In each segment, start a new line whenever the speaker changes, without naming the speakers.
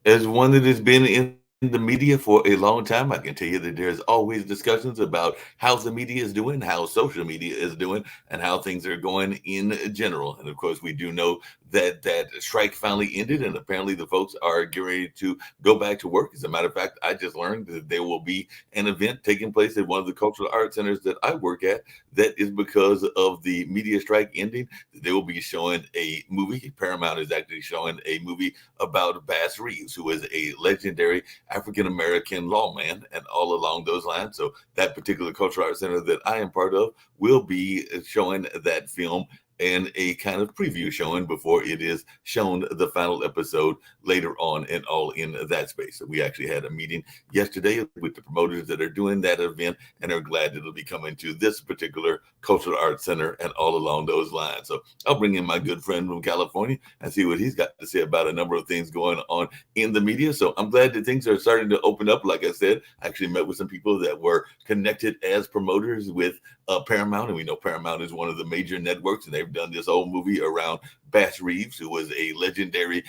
As one that has been in the media for a long time, I can tell you that there's always discussions about how the media is doing, how social media is doing, and how things are going in general. And of course, we do know that that strike finally ended, and apparently the folks are getting ready to go back to work. As a matter of fact, I just learned that there will be an event taking place at one of the cultural arts centers that I work at. That is because of the media strike ending. They will be showing a movie. Paramount is actually showing a movie about Bass Reeves, who is a legendary African American lawman, and all along those lines. So that particular cultural arts center that I am part of will be showing that film and a kind of preview showing before it is shown the final episode later on, and all in that space. So we actually had a meeting yesterday with the promoters that are doing that event and are glad that it'll be coming to this particular cultural arts center and all along those lines. So I'll bring in my good friend from California and see what he's got to say about a number of things going on in the media. So I'm glad that things are starting to open up. Like I said, I actually met with some people that were connected as promoters with Paramount, and we know Paramount is one of the major networks, and they've done this whole movie around Bass Reeves, who was a legendary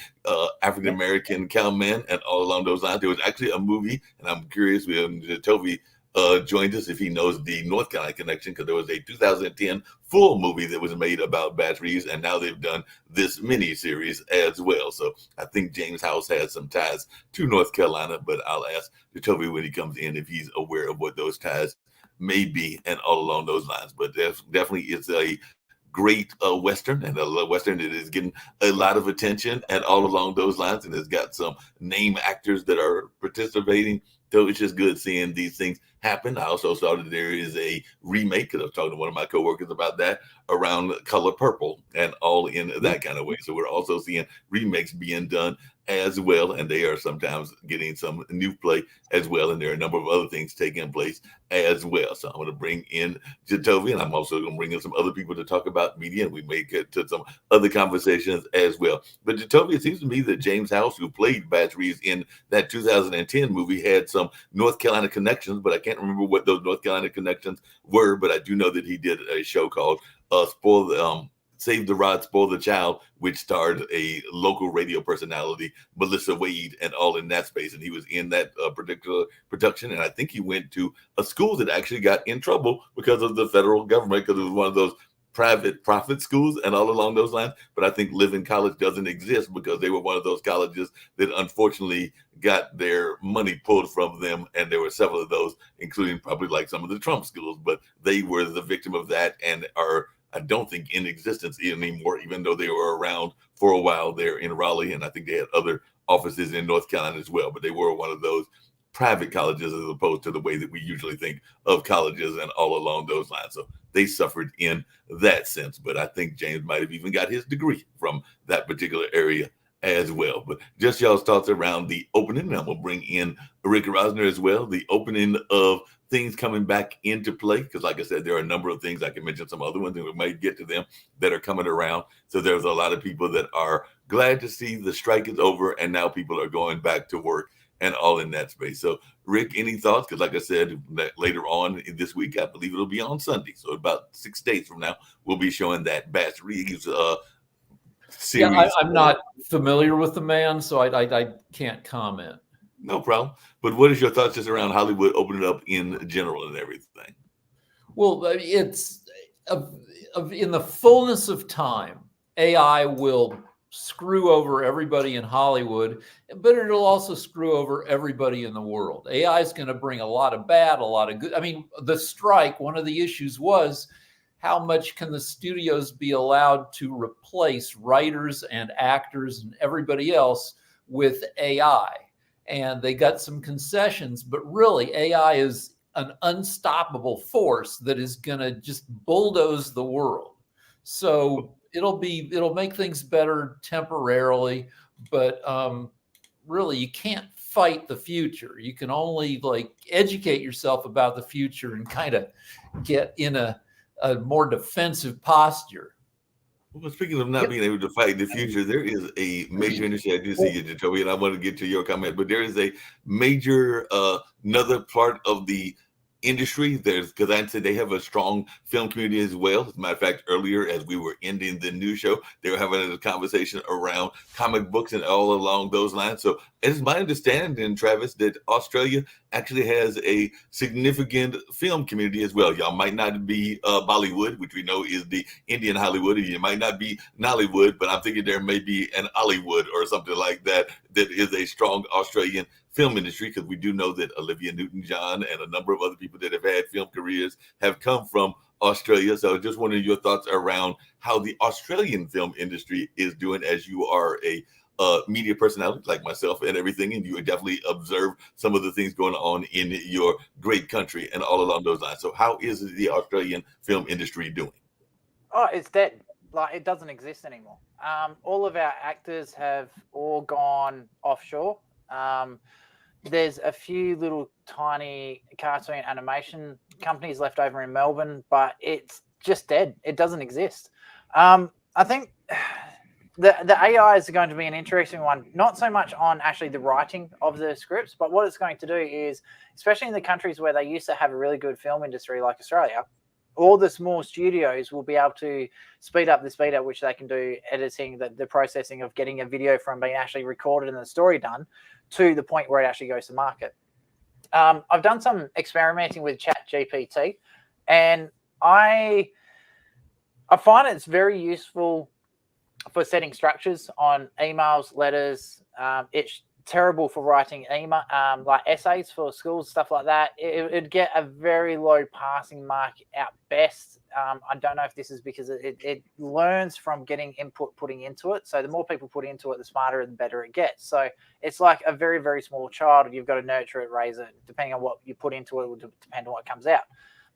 African American cowman, and all along those lines. There was actually a movie, and I'm curious when Toby joined us if he knows the North Carolina connection, because there was a 2010 full movie that was made about Bass Reeves, and now they've done this mini series as well. So I think James House has some ties to North Carolina, but I'll ask Toby when he comes in if he's aware of what those ties may be and all along those lines. But there's definitely it's a great Western, and a Western that is getting a lot of attention and all along those lines, and has got some name actors that are participating. So it's just good seeing these things happen. I also saw that there is a remake, because I was talking to one of my coworkers about that, around Color Purple and all in that kind of way. So we're also seeing remakes being done as well, and they are sometimes getting some new play as well. And there are a number of other things taking place as well. So I'm going to bring in Jatovi, and I'm also going to bring in some other people to talk about media, and we may get to some other conversations as well. But Jatovi, it seems to me that James House, who played Bass Reeves in that 2010 movie, had some North Carolina connections, but I can't remember what those North Carolina connections were. But I do know that he did a show called Spoil the Save the Rod, Spoil the Child, which starred a local radio personality, Melissa Wade, and all in that space. And he was in that particular production. And I think he went to a school that actually got in trouble because of the federal government, because it was one of those private profit schools and all along those lines. But I think Living College doesn't exist because they were one of those colleges that unfortunately got their money pulled from them. And there were several of those, including probably like some of the Trump schools, but they were the victim of that and are, I don't think, in existence anymore, even though they were around for a while there in Raleigh. And I think they had other offices in North Carolina as well. But they were one of those private colleges as opposed to the way that we usually think of colleges and all along those lines. So they suffered in that sense. But I think James might have even got his degree from that particular area as well. But just y'all's thoughts around the opening. And I'm going to bring in Rick Rosner as well. The opening of things coming back into play, because like I said, there are a number of things. I can mention some other ones, and we might get to them, that are coming around. So there's a lot of people that are glad to see the strike is over, and now people are going back to work and all in that space. So Rick, any thoughts? Because like I said, that later on in this week, I believe it'll be on Sunday, so about 6 days from now, we'll be showing that Bass Reeves
Yeah,
series.
I'm not familiar with the man, so I can't comment.
No problem. But what is your thoughts just around Hollywood opening up in general and everything?
Well, it's in the fullness of time, AI will screw over everybody in Hollywood, but it'll also screw over everybody in the world. AI is going to bring a lot of bad, a lot of good. I mean, the strike, one of the issues was how much can the studios be allowed to replace writers and actors and everybody else with AI? And they got some concessions, but really AI is an unstoppable force that is going to just bulldoze the world. So it'll make things better temporarily, but really you can't fight the future. You can only like educate yourself about the future and kind of get in a more defensive posture.
Well, speaking of not being able to fight the future, there is a major industry. I do see you, Jacoby, and I want to get to your comment, but there is a major another part of the industry. There's because I said they have a strong film community as well. As a matter of fact, earlier as we were ending the news show, they were having a conversation around comic books and all along those lines. So it's my understanding, Travis, that Australia actually has a significant film community as well. Y'all might not be Bollywood, which we know is the Indian Hollywood, and you might not be Nollywood, but I'm thinking there may be an Hollywood or something like that that is a strong Australian film industry, because we do know that Olivia Newton-John and a number of other people that have had film careers have come from Australia. So just wondering your thoughts around how the Australian film industry is doing, as you are a media personality like myself and everything, and you definitely observe some of the things going on in your great country and all along those lines. So how is the Australian film industry doing?
Oh, it's dead. Like, it doesn't exist anymore. All of our actors have all gone offshore. There's a few little tiny cartoon animation companies left over in Melbourne, but it's just dead. It doesn't exist. I think the AI is going to be an interesting one, not so much on actually the writing of the scripts, but what it's going to do is, especially in the countries where they used to have a really good film industry like Australia, all the small studios will be able to speed up the speed at which they can do editing, the processing of getting a video from being actually recorded and the story done to the point where it actually goes to market. I've done some experimenting with ChatGPT, and I find it's very useful for setting structures on emails, letters. It's terrible for writing email, like essays for schools, stuff like that. It'd get a very low passing mark at best. I don't know if this is because it learns from getting input putting into it. So the more people put into it, the smarter and better it gets. So it's like a very, very small child. You've got to nurture it, raise it. Depending on what you put into it will depend on what comes out.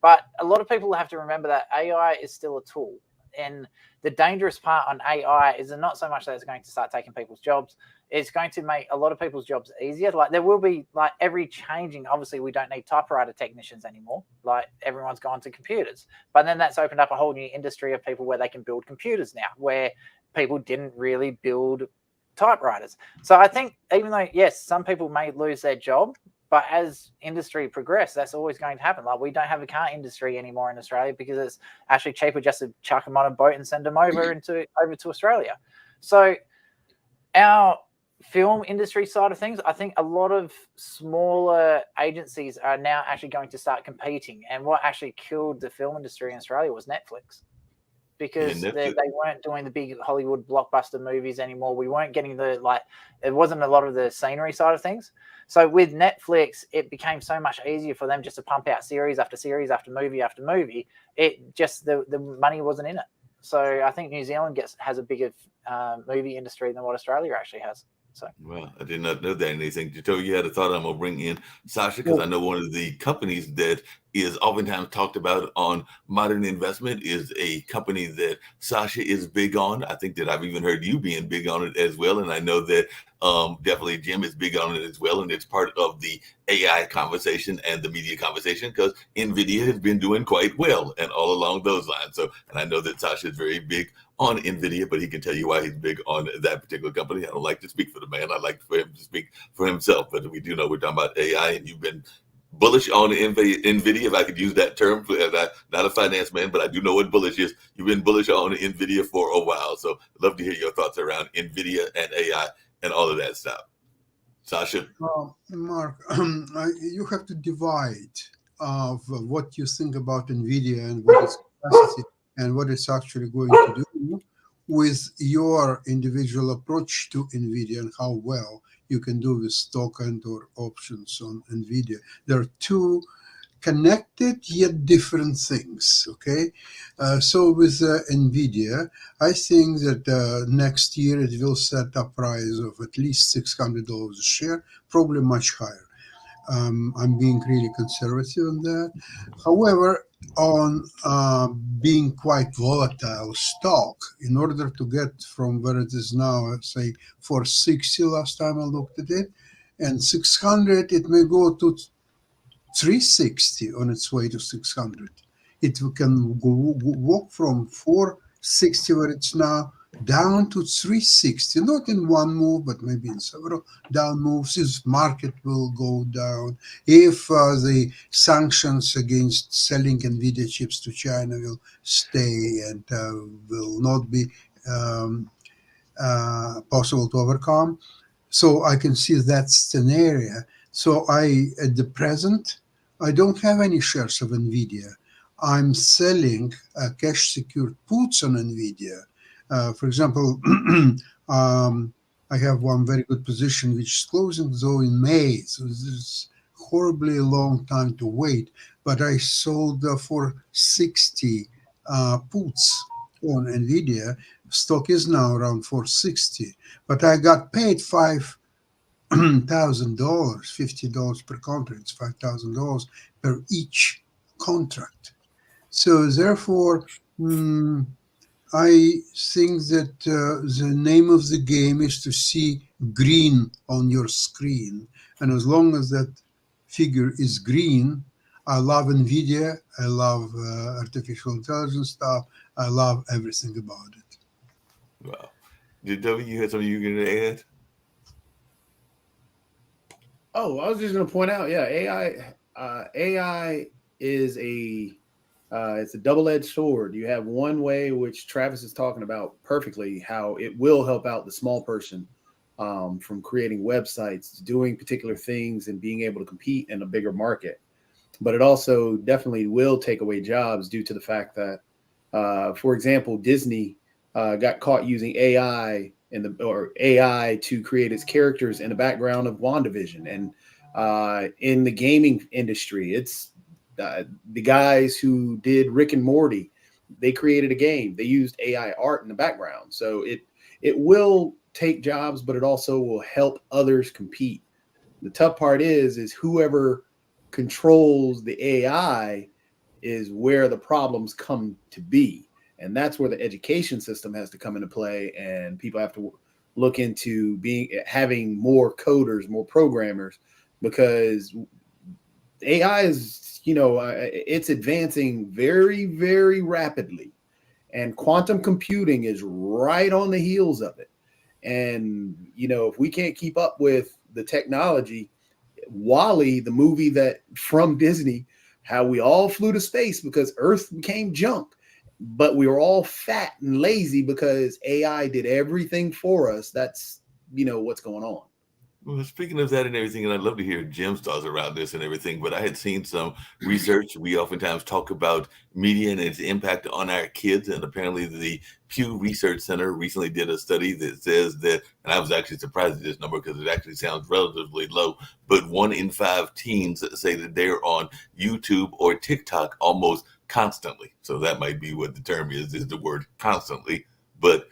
But a lot of people have to remember that AI is still a tool. And the dangerous part on AI is not so much that it's going to start taking people's jobs. It's going to make a lot of people's jobs easier. Like, there will be, like, every changing, obviously we don't need typewriter technicians anymore. Like, everyone's gone to computers. But then that's opened up a whole new industry of people where they can build computers now, where people didn't really build typewriters. So I think, even though, yes, some people may lose their job, but as industry progresses, that's always going to happen. Like, we don't have a car industry anymore in Australia because it's actually cheaper just to chuck them on a boat and send them over to Australia. So our film industry side of things, I think a lot of smaller agencies are now actually going to start competing. And what actually killed the film industry in Australia was Netflix, because they weren't doing the big Hollywood blockbuster movies anymore. We weren't getting it wasn't a lot of the scenery side of things. So with Netflix, it became so much easier for them just to pump out series after series after movie after movie. It just, the money wasn't in it. So I think New Zealand has a bigger movie industry than what Australia actually has. So,
well, I did not know that. Anything to tell you had a thought. I'm gonna bring in Sasha, because I know one of the companies that is oftentimes talked about on Modern Investment is a company that Sasha is big on. I think that I've even heard you being big on it as well, and I know that definitely Jim is big on it as well, and it's part of the AI conversation and the media conversation, because NVIDIA has been doing quite well and all along those lines. So, and I know that Sasha is very big on NVIDIA, but he can tell you why he's big on that particular company. I don't like to speak for the man. I like for him to speak for himself, but we do know we're talking about AI, and you've been bullish on NVIDIA, if I could use that term. Not a finance man, but I do know what bullish is. You've been bullish on NVIDIA for a while. So I'd love to hear your thoughts around NVIDIA and AI and all of that stuff. Sasha?
Mark, you have to divide of what you think about NVIDIA and what its capacity and what it's actually going to do with your individual approach to NVIDIA and how well you can do with stock and or options on NVIDIA. There are two connected yet different things, okay? So with NVIDIA, I think that next year it will set a price of at least $600 a share, probably much higher. I'm being really conservative on that. However, on being quite volatile stock, in order to get from where it is now, say 460 last time I looked at it, and 600, it may go to 360 on its way to 600. It can walk from 460 where it's now down to 360, not in one move, but maybe in several down moves. This market will go down. If the sanctions against selling NVIDIA chips to China will stay and will not be possible to overcome. So I can see that scenario. So at the present, I don't have any shares of NVIDIA. I'm selling cash secured puts on NVIDIA. For example, I have one very good position which is closing though in May. So this is horribly long time to wait. But I sold for 60 puts on NVIDIA. Stock is now around 460, but I got paid $5,000, $50 per contract. It's $5,000 per each contract. So therefore, I think that the name of the game is to see green on your screen, and as long as that figure is green, I love NVIDIA, I love artificial intelligence stuff, I love everything about it.
Wow. W, you had something you were going to add?
Oh, I was just going to point out, yeah, AI is it's a double-edged sword. You have one way, which Travis is talking about perfectly, how it will help out the small person from creating websites, doing particular things, and being able to compete in a bigger market. But it also definitely will take away jobs due to the fact that, for example, Disney got caught using AI AI to create its characters in the background of WandaVision. And in the gaming industry, it's the guys who did Rick and Morty. They created a game. They used AI art in the background. So it will take jobs, but it also will help others compete. The tough part is whoever controls the AI is where the problems come to be. And that's where the education system has to come into play, and people have to look into having more coders, more programmers, because AI is, it's advancing very, very rapidly, and quantum computing is right on the heels of it. And, if we can't keep up with the technology, WALL-E, the movie from Disney, how we all flew to space because Earth became junk. But we were all fat and lazy because AI did everything for us. That's, what's going on.
Well, speaking of that and everything, and I'd love to hear Jim's thoughts around this and everything, but I had seen some research. We oftentimes talk about media and its impact on our kids, and apparently the Pew Research Center recently did a study that says that, and I was actually surprised at this number because it actually sounds relatively low, but 1 in 5 teens say that they're on YouTube or TikTok almost constantly. So that might be what the term is the word constantly. But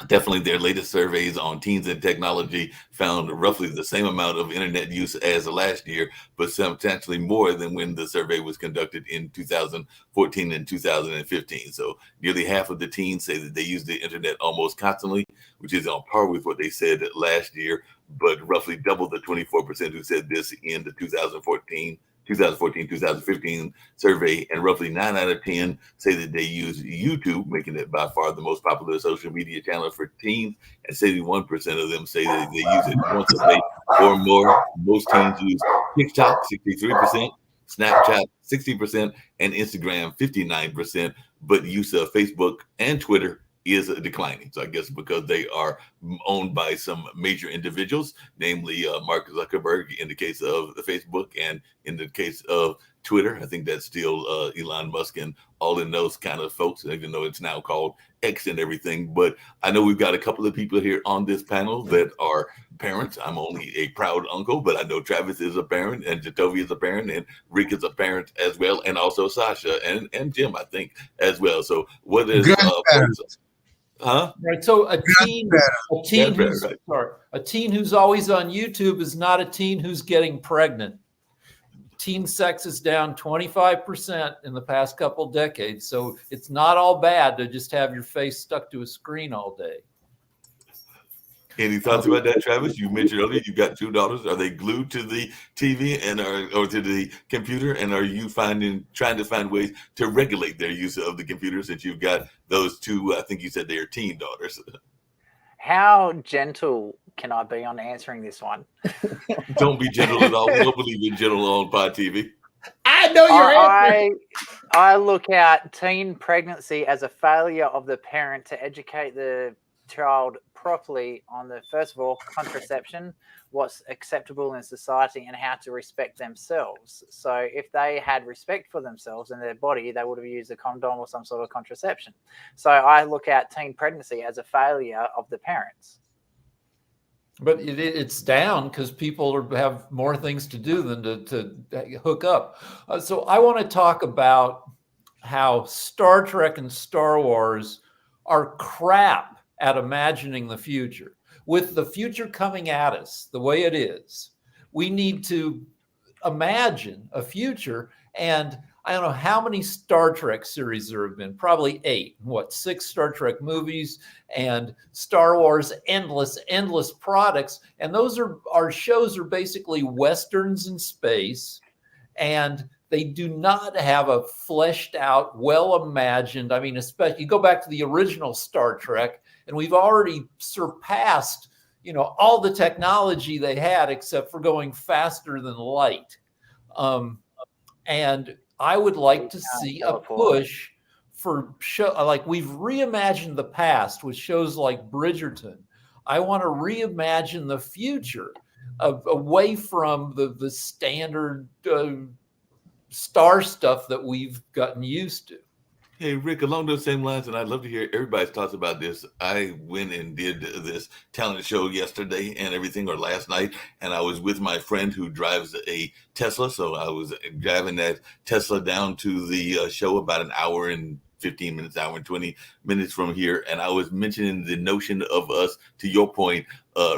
definitely their latest surveys on teens and technology found roughly the same amount of internet use as last year, but substantially more than when the survey was conducted in 2014 and 2015. So nearly half of the teens say that they use the internet almost constantly, which is on par with what they said last year, but roughly double the 24% who said this in the 2014-2015 survey, and roughly 9 out of 10 say that they use YouTube, making it by far the most popular social media channel for teens, and 71% of them say that they use it once a day or more. Most teens use TikTok, 63%, Snapchat, 60%, and Instagram, 59%, but use of Facebook and Twitter is declining. So I guess because they are owned by some major individuals, namely Mark Zuckerberg in the case of Facebook, and in the case of Twitter, I think that's still Elon Musk and all in those kind of folks, even though it's now called X and everything. But I know we've got a couple of people here on this panel that are parents. I'm only a proud uncle, but I know Travis is a parent, and Jatovia is a parent, and Rick is a parent as well, and also Sasha and Jim, I think, as well. So what is
Right. So a teen who's always on YouTube is not a teen who's getting pregnant. Teen sex is down 25% in the past couple decades. So it's not all bad to just have your face stuck to a screen all day.
Any thoughts about that, Travis? You mentioned earlier you got 2 daughters. Are they glued to the TV or to the computer? And are you trying to find ways to regulate their use of the computer since you've got those two? I think you said they are teen daughters.
How gentle can I be on answering this one?
Don't be gentle at all. We don't believe in gentle on Pod TV.
I know your answer.
I look at teen pregnancy as a failure of the parent to educate the child properly on the, first of all, contraception, what's acceptable in society, and how to respect themselves. So if they had respect for themselves and their body, they would have used a condom or some sort of contraception. So I look at teen pregnancy as a failure of the parents.
But it's down because people have more things to do than to hook up. So I want to talk about how Star Trek and Star Wars are crap at imagining the future. With the future coming at us the way it is, we need to imagine a future. And I don't know how many Star Trek series there have been, probably 8, 6 Star Trek movies, and Star Wars, endless products. And those our shows are basically Westerns in space, and they do not have a fleshed out, well imagined. I mean, especially you go back to the original Star Trek, and we've already surpassed, all the technology they had, except for going faster than light. And I would like to see a push for show, like we've reimagined the past with shows like Bridgerton. I want to reimagine the future away from the standard star stuff that we've gotten used to.
Hey, Rick, along those same lines, and I'd love to hear everybody's thoughts about this. I went and did this talent show yesterday and everything, or last night, and I was with my friend who drives a Tesla. So I was driving that Tesla down to the show about an hour and 15 minutes, hour and 20 minutes from here. And I was mentioning the notion of us, to your point,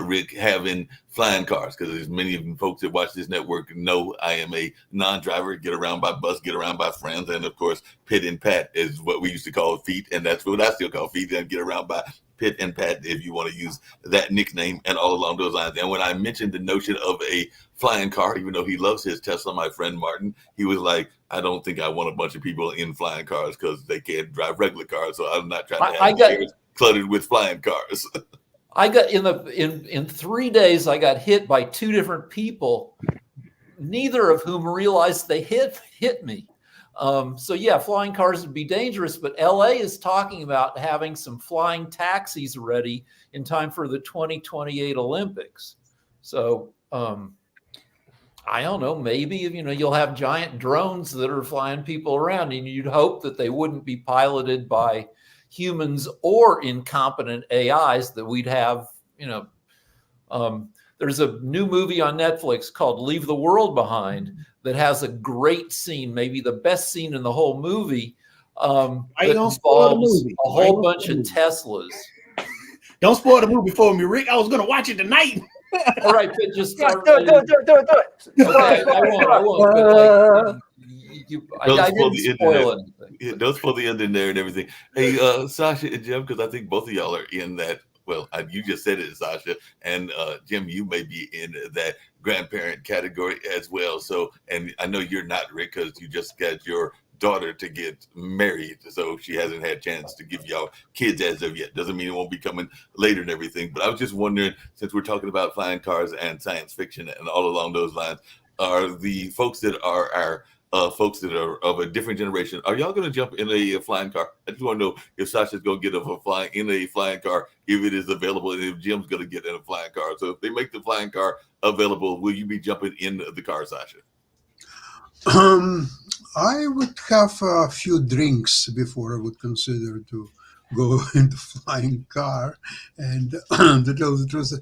Rick, having flying cars, because as many of you folks that watch this network know, I am a non-driver, get around by bus, get around by friends. And of course, Pit and Pat is what we used to call feet. And that's what I still call feet, and get around by Pit and Pat, if you want to use that nickname, and all along those lines. And when I mentioned the notion of a flying car, even though he loves his Tesla, my friend Martin, he was like, I don't think I want a bunch of people in flying cars because they can't drive regular cars. So I'm not trying to have cars cluttered with flying cars.
I got in 3 days, I got hit by 2 different people, neither of whom realized they hit me. So yeah, flying cars would be dangerous, but LA is talking about having some flying taxis ready in time for the 2028 Olympics. So I don't know, maybe, you'll have giant drones that are flying people around, and you'd hope that they wouldn't be piloted by humans or incompetent AIs, that we'd have, there's a new movie on Netflix called Leave the World Behind that has a great scene, maybe the best scene in the whole movie. That involves a whole bunch of Teslas.
Don't spoil the movie for me, Rick. I was going to watch it tonight.
All right, but just
do it.
Okay, I won't. But I didn't spoil anything.
Yeah, don't spoil the end in there and everything. Hey, Sasha and Jim, because I think both of y'all are in that. Well, you just said it, Sasha, and Jim, you may be in that grandparent category as well. So, and I know you're not, Rick, because you just got your daughter to get married, so she hasn't had a chance to give y'all kids as of yet. Doesn't mean it won't be coming later and everything. But I was just wondering, since we're talking about flying cars and science fiction and all along those lines, are the folks that are our folks that are of a different generation, are y'all going to jump in a flying car? I just want to know if Sasha's going to get in a flying car, if it is available, and if Jim's going to get in a flying car. So if they make the flying car available, will you be jumping in the car, Sasha?
I would have a few drinks before I would consider to go in the flying car. And to tell the truth,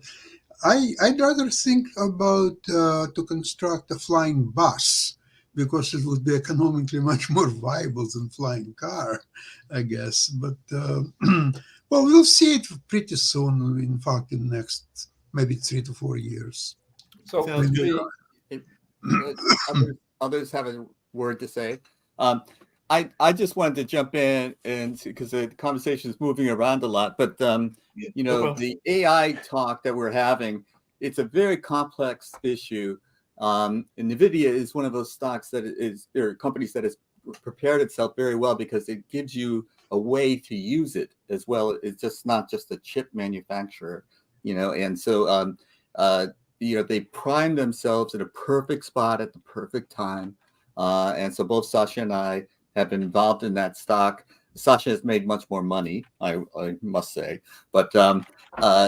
I'd rather think about to construct a flying bus, because it would be economically much more viable than flying car, I guess. But, well, we'll see it pretty soon, in fact, in the next maybe 3 to 4 years.
So
others have a word to say. I just wanted to jump in and because the conversation is moving around a lot, but
Yeah,
you
no
know,
problem.
the AI talk that we're having, it's a very complex issue. And NVIDIA is one of those stocks that is, or companies that has prepared itself very well because it gives you a way to use it as well. It's just not just a chip manufacturer, you know, and so you know, they prime themselves at a perfect spot at the perfect time. And so both Sasha and I have been involved in that stock. Sasha has made much more money, I must say. But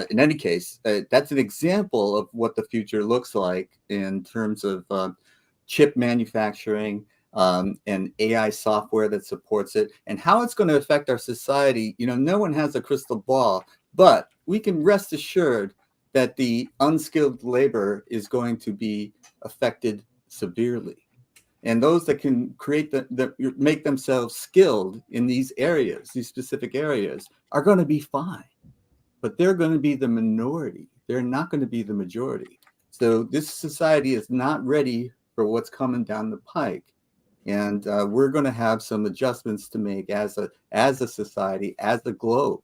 in any case, that's an example of what the future looks like in terms of chip manufacturing and AI software that supports it, and how it's going to affect our society. You know, no one has a crystal ball, but we can rest assured that the unskilled labor is going to be affected severely. And those that can create make themselves skilled in these areas, these specific areas, are going to be fine. But they're going to be the minority. They're not going to be the majority. So this society is not ready for what's coming down the pike. And we're going to have some adjustments to make as a society, as a globe,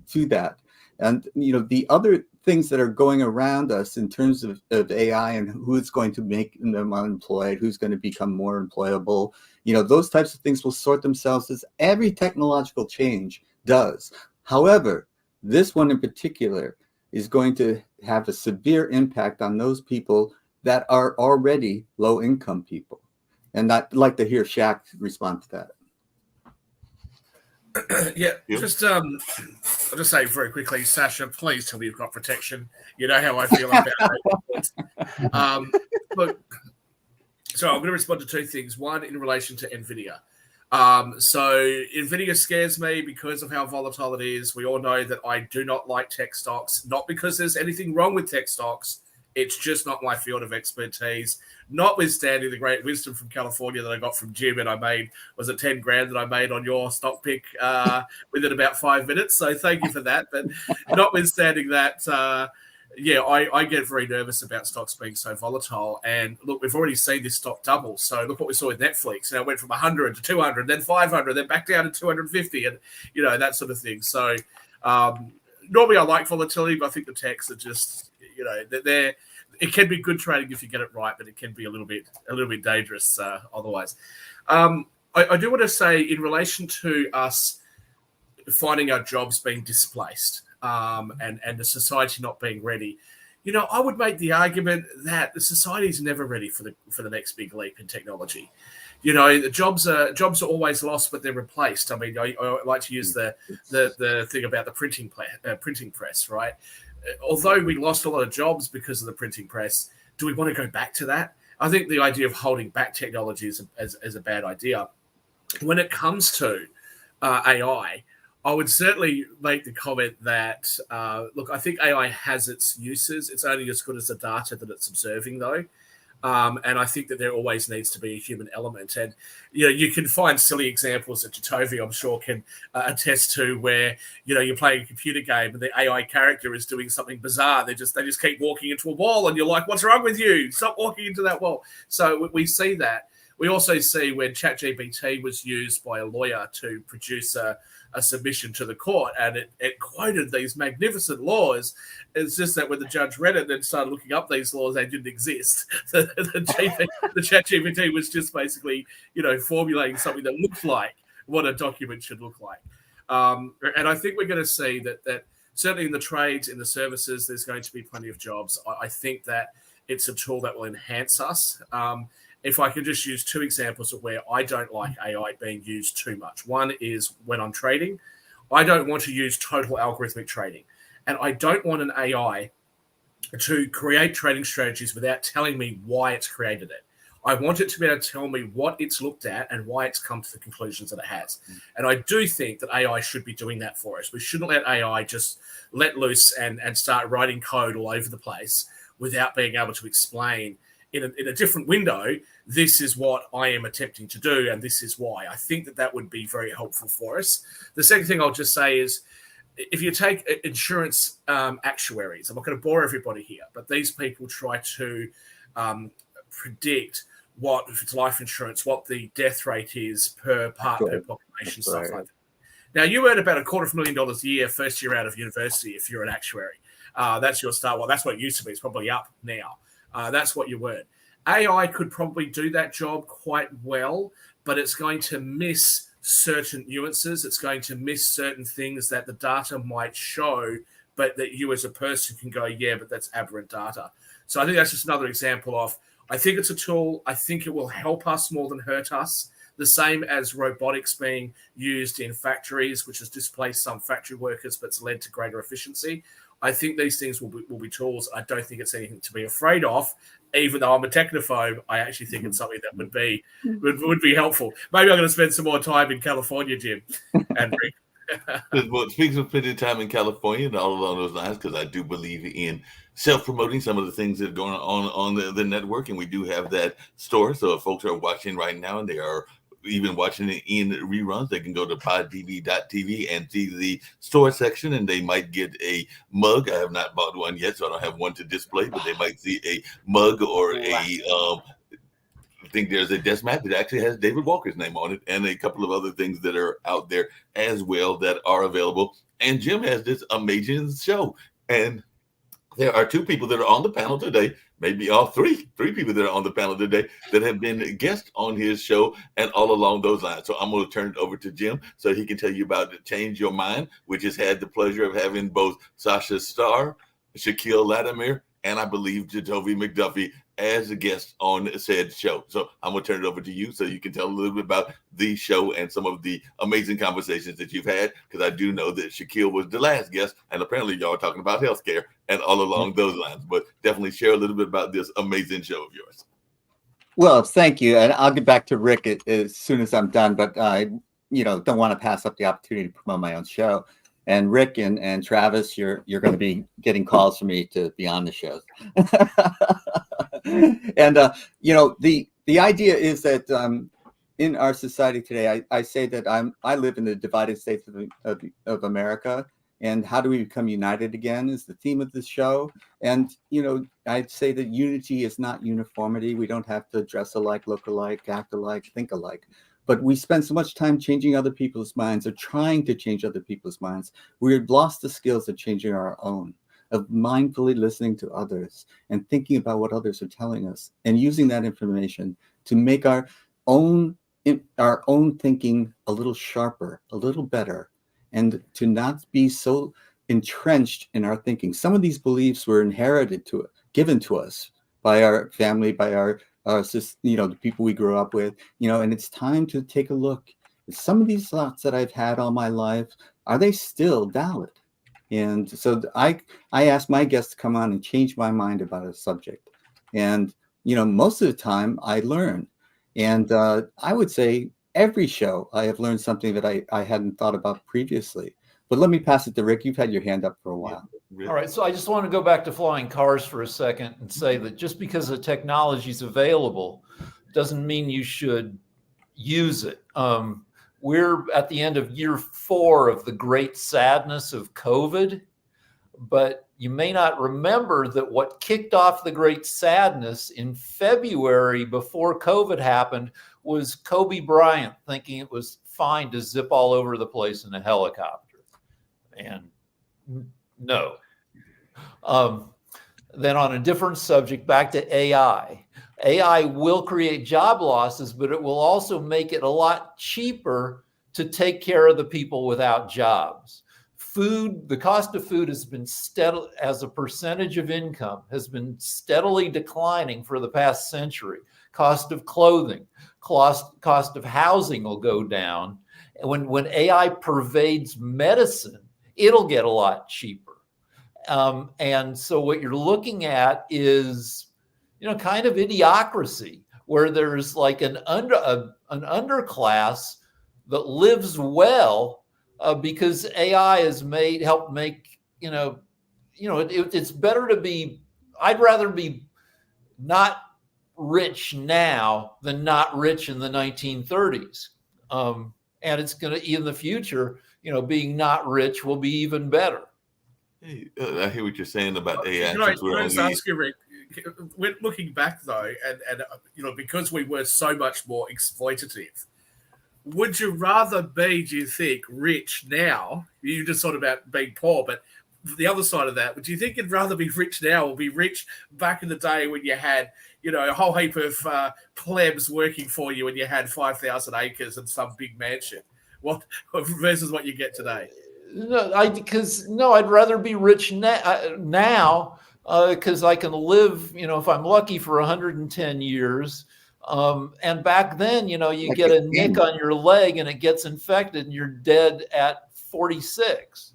to that. And you know, the other things that are going around us in terms of AI and who's going to make them unemployed, who's going to become more employable, you know, those types of things will sort themselves as every technological change does. However, this one in particular is going to have a severe impact on those people that are already low income people. And I'd like to hear Shaq respond to that.
Yeah,
Yep.
just I'll just say very quickly, Sasha, please tell me you've got protection. You know how I feel about that. Look, so I'm going to respond to two things. One, in relation to NVIDIA. So NVIDIA scares me because of how volatile it is. We all know that I do not like tech stocks, not because there's anything wrong with tech stocks. It's just not my field of expertise, notwithstanding the great wisdom from California that I got from Jim, and I made, was it 10 grand that I made on your stock pick within about 5 minutes. So thank you for that. But notwithstanding that, yeah, I get very nervous about stocks being so volatile. And look, we've already seen this stock double. So look what we saw with Netflix. You know, it went from 100 to 200, then 500, then back down to 250, and you know, that sort of thing. So normally I like volatility, but I think the techs are just, you know, they're it can be good trading if you get it right, but it can be a little bit dangerous otherwise. I do want to say in relation to us finding our jobs being displaced and the society not being ready, you know, I would make the argument that the society is never ready for the next big leap in technology. You know, the jobs are always lost, but they're replaced. I mean, I like to use the thing about the printing press, right? Although we lost a lot of jobs because of the printing press, do we want to go back to that? I think the idea of holding back technology is a bad idea. When it comes to AI, I would certainly make the comment that, look, I think AI has its uses. It's only as good as the data that it's observing, though. And I think that there always needs to be a human element. And, you know, you can find silly examples that Jatovi, I'm sure, can attest to where, you know, you're playing a computer game and the AI character is doing something bizarre. They just keep walking into a wall and you're like, what's wrong with you? Stop walking into that wall. So we see that. We also see when ChatGPT was used by a lawyer to produce a submission to the court, and it quoted these magnificent laws. It's just that when the judge read it and then started looking up these laws, they didn't exist. The ChatGPT was just basically, you know, formulating something that looked like what a document should look like. And I think we're going to see that certainly in the trades, in the services, there's going to be plenty of jobs. I think that it's a tool that will enhance us. If I could just use two examples of where I don't like AI being used too much. One is when I'm trading. I don't want to use total algorithmic trading. And I don't want an AI to create trading strategies without telling me why it's created it. I want it to be able to tell me what it's looked at and why it's come to the conclusions that it has. And I do think that AI should be doing that for us. We shouldn't let AI just let loose and start writing code all over the place without being able to explain in a different window, this is what I am attempting to do, and this is why. I think that would be very helpful for us. The second thing I'll just say is, if you take insurance actuaries, I'm not going to bore everybody here, but these people try to predict what, if it's life insurance, what the death rate is per part per population, stuff like that. Now, you earn about $250,000 a year first year out of university if you're an actuary. That's your start. Well, that's what it used to be. It's probably up now. That's what you earn. AI could probably do that job quite well, but it's going to miss certain nuances. It's going to miss certain things that the data might show, but that you as a person can go, yeah, but that's aberrant data. So I think that's just another example of, I think it's a tool. I think it will help us more than hurt us. The same as robotics being used in factories, which has displaced some factory workers, but it's led to greater efficiency. I think these things will be tools. I don't think it's anything to be afraid of. Even though I'm a technophobe, I actually think it's something that would be helpful. Maybe I'm going to spend some more time in California, Jim and Rick.
Well, speaking of spending time in California and all along those lines, because I do believe in self-promoting some of the things that are going on the network, and we do have that store. So if folks are watching right now and they are even watching it in reruns, they can go to podtv.tv and see the store section, and they might get a mug. I have not bought one yet, so I don't have one to display, but they might see a mug or I think there's a desk mat that actually has David Walker's name on it, and a couple of other things that are out there as well that are available. And Jim has this amazing show, and there are two people that are on the panel today, maybe all three people that are on the panel today that have been guests on his show and all along those lines. So I'm going to turn it over to Jim so he can tell you about Change Your Mind, which has had the pleasure of having both Sasha Starr, Shaquille Latimer, and I believe Jacoby McDuffie as a guest on said show. So I'm going to turn it over to you so you can tell a little bit about the show and some of the amazing conversations that you've had, because I do know that Shaquille was the last guest, and apparently y'all are talking about healthcare and all along those lines. But definitely share a little bit about this amazing show of yours.
Well, thank you. And I'll get back to Rick as soon as I'm done, but I don't want to pass up the opportunity to promote my own show. And Rick and Travis, you're going to be getting calls from me to be on the show. And the idea is that in our society today, I say that I live in the divided states of America, and how do we become united again is the theme of this show. And I'd say that unity is not uniformity. We don't have to dress alike, look alike, act alike, think alike. But we spend so much time changing other people's minds or trying to change other people's minds. We've lost the skills of changing our own, of mindfully listening to others and thinking about what others are telling us and using that information to make our own thinking a little sharper, a little better, and to not be so entrenched in our thinking. Some of these beliefs were given to us by our family, by our the people we grew up with, and it's time to take a look. Some of these thoughts that I've had all my life, are they still valid? And so I ask my guests to come on and change my mind about a subject. And, most of the time I learn. And I would say every show I have learned something that I hadn't thought about previously. But let me pass it to Rick. You've had your hand up for a while.
All right. So I just want to go back to flying cars for a second and say that just because the technology is available doesn't mean you should use it. We're at the end of year 4 of the great sadness of COVID, but you may not remember that what kicked off the great sadness in February before COVID happened was Kobe Bryant thinking it was fine to zip all over the place in a helicopter. And no. Then on a different subject, back to AI. AI will create job losses, but it will also make it a lot cheaper to take care of the people without jobs. Food, the cost of food has been steady as a percentage of income, has been steadily declining for the past century. Cost of clothing, cost of housing will go down. When AI pervades medicine, it'll get a lot cheaper. And so what you're looking at is, kind of idiocracy, where there's like an underclass that lives well because AI has helped make, it's better to be, I'd rather be not rich now than not rich in the 1930s. And it's going to, in the future, being not rich will be even better.
Hey, I hear what you're saying about AI.
Can I ask you, Rick, when looking back though, and because we were so much more exploitative, would you rather be, do you think, rich now? You just thought about being poor, but the other side of that, would you think you'd rather be rich now or be rich back in the day when you had, a whole heap of plebs working for you and you had 5,000 acres and some big mansion? What versus what you get today?
No, I'd rather be rich now because I can live, if I'm lucky, for 110 years. And back then, you get a nick on your leg and it gets infected and you're dead at 46.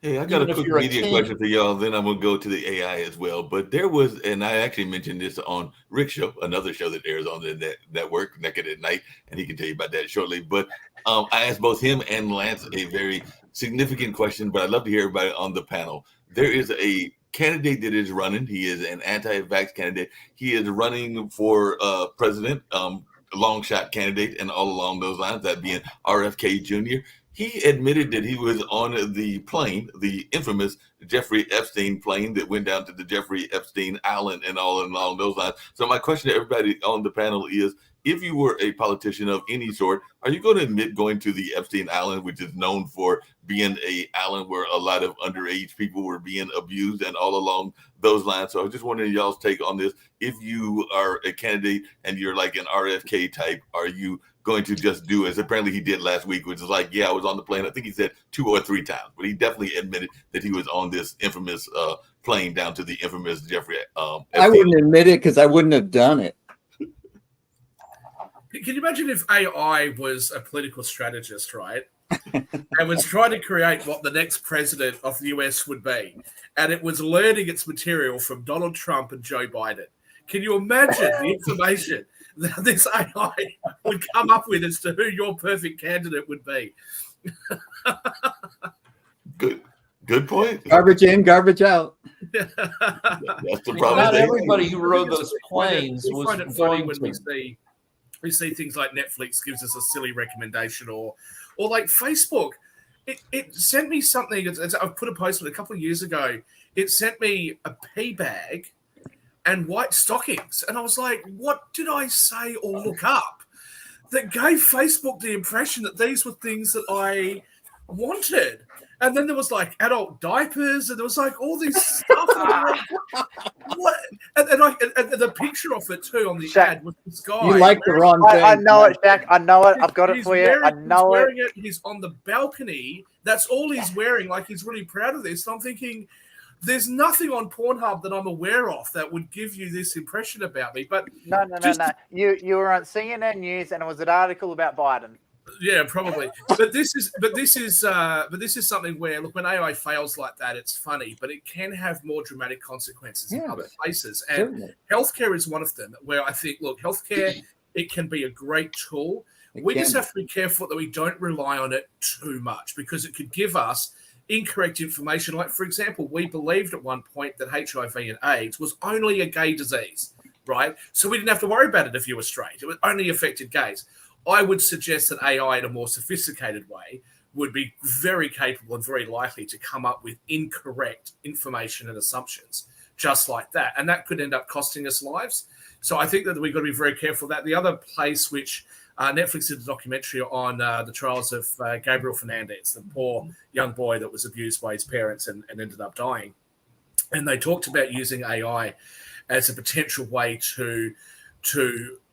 Hey, I got a quick media question for y'all. Then I'm gonna go to the AI as well. But there was, and I actually mentioned this on Rick's show, another show that airs on the network, Naked at Night, and he can tell you about that shortly. But I asked both him and Lance a very significant question, but I'd love to hear everybody on the panel. There is a candidate that is running. He is an anti-vax candidate. He is running for president, long shot candidate, and all along those lines, that being RFK Jr. He admitted that he was on the plane, the infamous Jeffrey Epstein plane that went down to the Jeffrey Epstein Island and all along those lines. So my question to everybody on the panel is, if you were a politician of any sort, are you going to admit going to the Epstein Island, which is known for being an island where a lot of underage people were being abused and all along those lines? So I was just wondering y'all's take on this. If you are a candidate and you're like an RFK type, are you going to just do as apparently he did last week, which is like, yeah, I was on the plane. I think he said 2 or 3 times, but he definitely admitted that he was on this infamous plane down to the infamous Jeffrey.
I wouldn't admit it because I wouldn't have done it.
Can you imagine if AI was a political strategist, right? And was trying to create what the next president of the US would be, and it was learning its material from Donald Trump and Joe Biden. Can you imagine the information that this AI would come up with as to who your perfect candidate would be?
Good point.
Garbage in, garbage out.
That's the problem.
Not everybody who rode those planes
was
was
funny
going
when
to.
we see things like Netflix gives us a silly recommendation, or like Facebook. It sent me something. I've put a post a couple of years ago. It sent me a pea bag and white stockings, and I was like, "What did I say or look up that gave Facebook the impression that these were things that I wanted?" And then there was like adult diapers, and there was like all this stuff. And like, what? And the picture of it too on the
Shaq,
ad was this guy.
You like the wrong thing.
I know it, Shaq. I know it. I've got it for you. I know
he's
it.
wearing it. He's on the balcony. That's all he's wearing. Like, he's really proud of this. So I'm thinking, there's nothing on Pornhub that I'm aware of that would give you this impression about me. But
No. You were on CNN News, and it was an article about Biden.
Yeah, probably. But this is something where, look, when AI fails like that, it's funny, but it can have more dramatic consequences in other places. And
Certainly.
Healthcare is one of them, where I think, look, healthcare, it can be a great tool. We just have to be careful that we don't rely on it too much, because it could give us incorrect information. Like, for example, we believed at one point that HIV and AIDS was only a gay disease, right? So we didn't have to worry about it if you were straight. It only affected gays. I would suggest that AI in a more sophisticated way would be very capable and very likely to come up with incorrect information and assumptions just like that. And that could end up costing us lives. So I think that we've got to be very careful of that. The other place which Netflix did a documentary on the trials of Gabriel Fernandez, the poor young boy that was abused by his parents and ended up dying. And they talked about using AI as a potential way to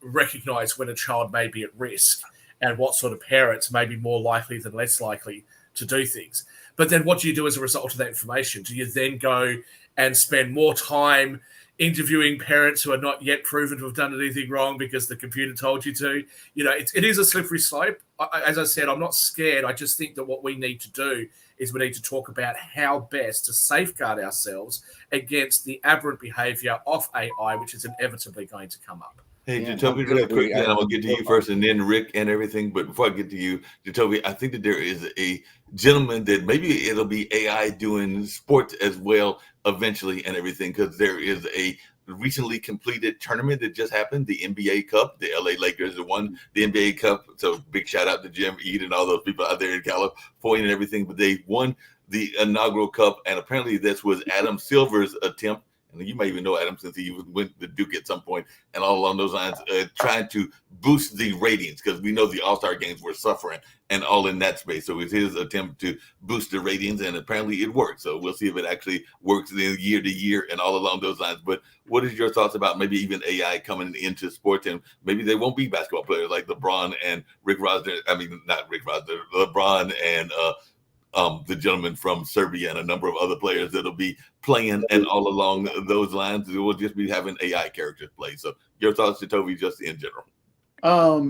recognize when a child may be at risk and what sort of parents may be more likely than less likely to do things. But then what do you do as a result of that information? Do you then go and spend more time interviewing parents who are not yet proven to have done anything wrong because the computer told you to? You know, it is a slippery slope. As I said, I'm not scared. I just think that what we need to do is we need to talk about how best to safeguard ourselves against the aberrant behavior of AI, which is inevitably going to come up.
Hey, Jacoby, real quick, and I'll get to you first, and then Rick and everything. But before I get to you, Jacoby, I think that there is a gentleman that maybe it'll be AI doing sports as well eventually and everything, because there is a recently completed tournament that just happened, the NBA Cup. The LA Lakers won the NBA Cup. So big shout out to Jim Ead and all those people out there in California and everything. But they won the inaugural cup, and apparently this was Adam Silver's attempt and you might even know Adam since he went to Duke at some point, and all along those lines, trying to boost the ratings because we know the All-Star games were suffering and all in that space. So it was his attempt to boost the ratings, and apparently it worked. So we'll see if it actually works in year to year and all along those lines. But what is your thoughts about maybe even AI coming into sports, and maybe they won't be basketball players like LeBron and Rick Rosner? I mean, not Rick Rosner, LeBron and the gentleman from Serbia and a number of other players that'll be playing, and all along those lines, we'll just be having AI characters play. So your thoughts, Toby, just in general.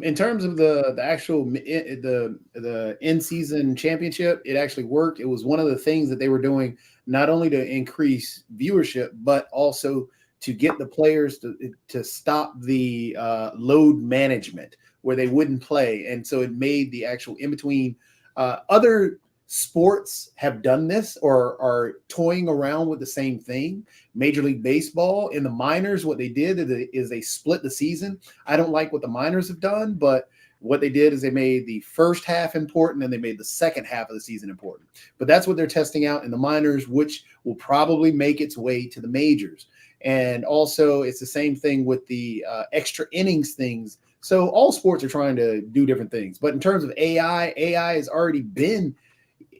In terms of the actual the in-season championship, it actually worked. It was one of the things that they were doing, not only to increase viewership, but also to get the players to stop the load management where they wouldn't play. And so it made the actual in-between. Other sports have done this or are toying around with the same thing. Major League Baseball in the minors, what they did is they split the season. I don't like what the minors have done, but what they did is they made the first half important and they made the second half of the season important. But that's what they're testing out in the minors, which will probably make its way to the majors. And also it's the same thing with the extra innings things. So all sports are trying to do different things. But in terms of AI has already been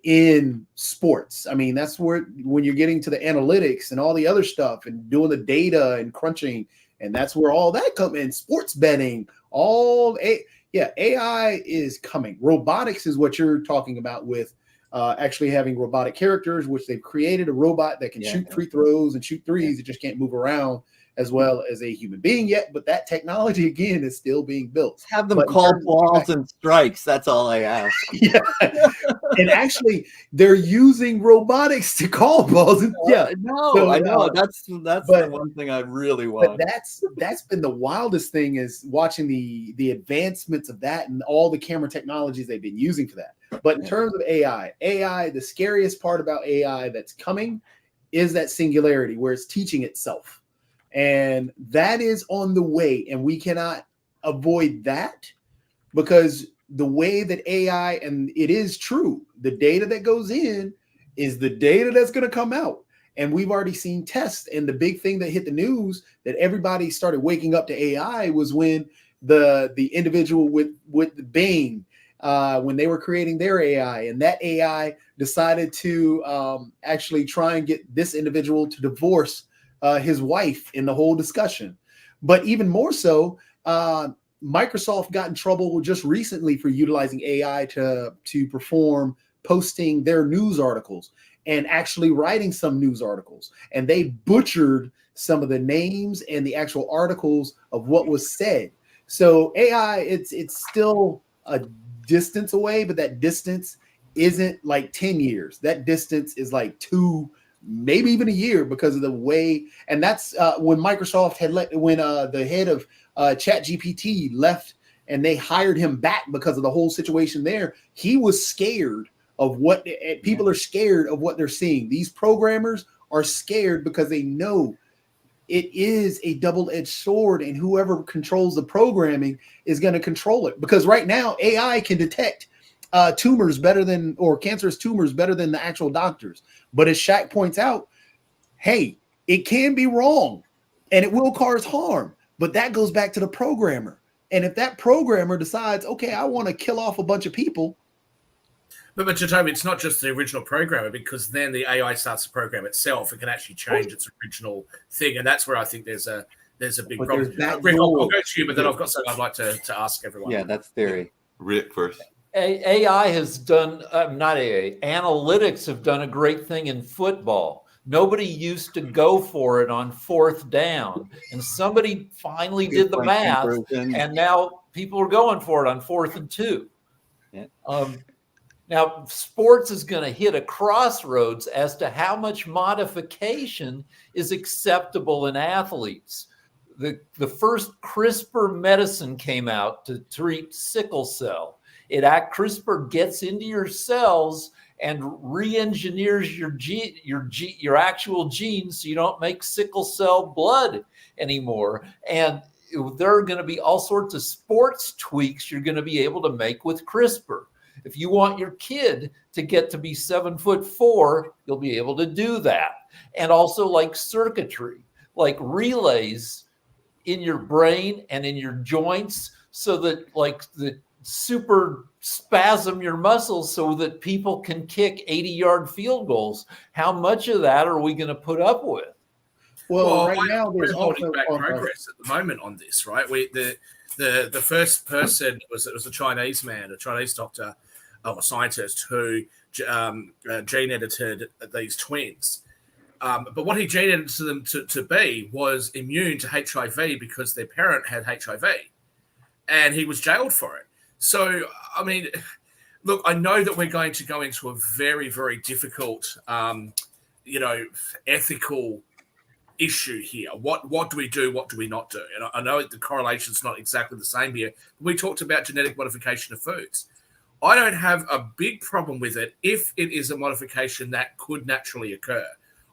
in sports. I mean, that's where when you're getting to the analytics and all the other stuff and doing the data and crunching, and that's where all that comes in. Sports betting, AI is coming. Robotics is what you're talking about with actually having robotic characters, which they've created a robot that can shoot free throws and shoot threes. It just can't move around as well as a human being yet, but that technology again is still being built.
Have them call balls and strikes. That's all I ask.
Yeah. And actually, they're using robotics to call balls. And,
I know. That's the one thing I really want.
But that's been the wildest thing is watching the advancements of that and all the camera technologies they've been using for that. But in terms of AI, the scariest part about AI that's coming is that singularity where it's teaching itself. And that is on the way, and we cannot avoid that because the way that AI, and it is true, the data that goes in is the data that's going to come out. And we've already seen tests. And the big thing that hit the news that everybody started waking up to AI was when the individual with Bing, when they were creating their AI, and that AI decided to actually try and get this individual to divorce his wife in the whole discussion. But even more so, Microsoft got in trouble just recently for utilizing AI to perform posting their news articles and actually writing some news articles. And they butchered some of the names and the actual articles of what was said. So AI, it's still a distance away, but that distance isn't like 10 years. That distance is like 2, maybe even a year because of the way. And that's when Microsoft had when the head of ChatGPT left and they hired him back because of the whole situation there. He was scared of what people are scared of what they're seeing. These programmers are scared because they know it is a double-edged sword, and whoever controls the programming is going to control it. Because right now AI can detect tumors better than, or cancerous tumors better than the actual doctors. But as Shaq points out, hey, it can be wrong and it will cause harm, but that goes back to the programmer. And if that programmer decides, okay, I want to kill off a bunch of people.
But Toby, it's not just the original programmer, because then the AI starts to program itself. It can actually change its original thing. And that's where I think there's a big problem. Rick, I'll go to you, but then I've got something I'd like to ask everyone.
Yeah, that's theory.
Rick first.
AI has done, not AI, analytics have done a great thing in football. Nobody used to go for it on 4th down. And somebody finally did the math, and now people are going for it on 4th and 2.
Yeah.
Now, sports is going to hit a crossroads as to how much modification is acceptable in athletes. The first CRISPR medicine came out to treat sickle cell. CRISPR gets into your cells and re-engineers your actual genes so you don't make sickle cell blood anymore. And there are going to be all sorts of sports tweaks you're going to be able to make with CRISPR. If you want your kid to get to be 7'4", you'll be able to do that. And also like circuitry, like relays in your brain and in your joints, so that like the super spasm your muscles so that people can kick 80-yard field goals. How much of that are we going to put up with?
Well, right now
we're
there's
holding
also
back progress at the moment on this, right? The first person was a Chinese man, a Chinese doctor, a scientist who gene edited these twins. But what he gene edited them to be was immune to HIV because their parent had HIV, and he was jailed for it. So, I mean, look, I know that we're going to go into a very, very difficult, ethical issue here. What do we do? What do we not do? And I know the correlation's not exactly the same here. We talked about genetic modification of foods. I don't have a big problem with it if it is a modification that could naturally occur.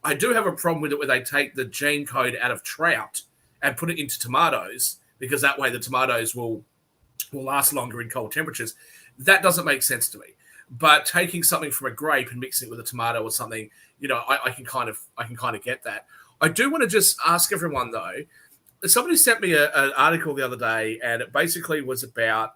I do have a problem with it where they take the gene code out of trout and put it into tomatoes, because that way the tomatoes will last longer in cold temperatures. That doesn't make sense to me. But taking something from a grape and mixing it with a tomato or something, I can kind of get that. I do want to just ask everyone though. Somebody sent me an article the other day, and it basically was about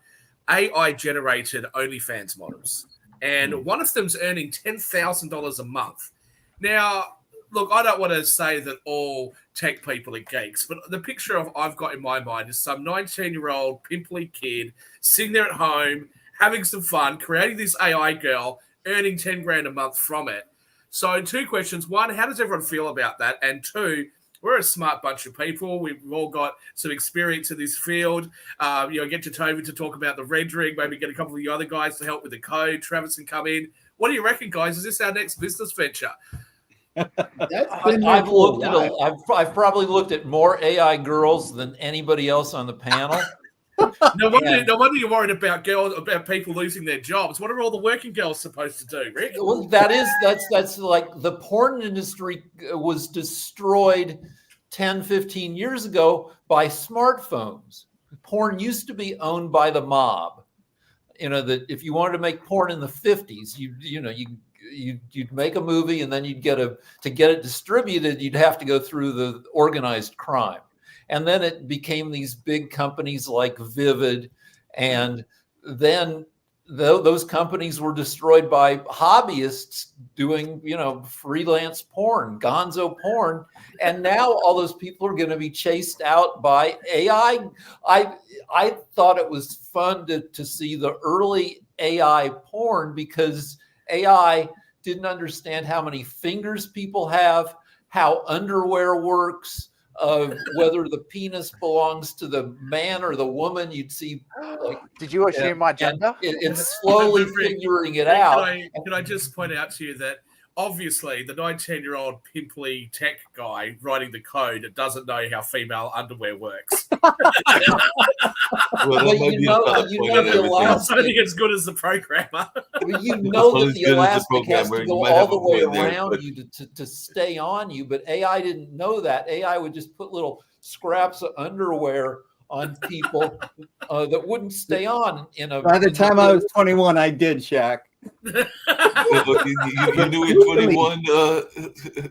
AI generated OnlyFans models, and one of them's earning $10,000 a month. Now, look, I don't want to say that all tech people are geeks, but the picture I've got in my mind is some 19-year-old pimply kid sitting there at home, having some fun, creating this AI girl, earning 10 grand a month from it. So 2 questions. 1, how does everyone feel about that? And 2, we're a smart bunch of people. We've all got some experience in this field. Get to Toby to talk about the rendering, maybe get a couple of you other guys to help with the code. Travis can come in. What do you reckon, guys? Is this our next business venture?
I've probably looked at more AI girls than anybody else on the panel.
No wonder you're worried about people losing their jobs. What are all the working girls supposed to do, Rick?
Well, that's like the porn industry was destroyed 10, 15 years ago by smartphones. Porn used to be owned by the mob. That if you wanted to make porn in the 50s, you'd make a movie, and then to get it distributed, you'd have to go through the organized crime. And then it became these big companies like Vivid, and then those companies were destroyed by hobbyists doing, freelance porn, gonzo porn. And now all those people are going to be chased out by AI. I thought it was fun to see the early AI porn, because AI didn't understand how many fingers people have, how underwear works, whether the penis belongs to the man or the woman. You'd see.
Did you assume my gender?
It's slowly figuring it out.
Can I just point out to you that obviously the 19-year-old pimply tech guy writing the code doesn't know how female underwear works.
The elastic,
I think it's good as the programmer.
That the elastic has to go all the way around you to stay on you, but AI didn't know that. AI would just put little scraps of underwear on people that wouldn't stay on.
By the time I was 21, I did, Shaq.
You knew at 21,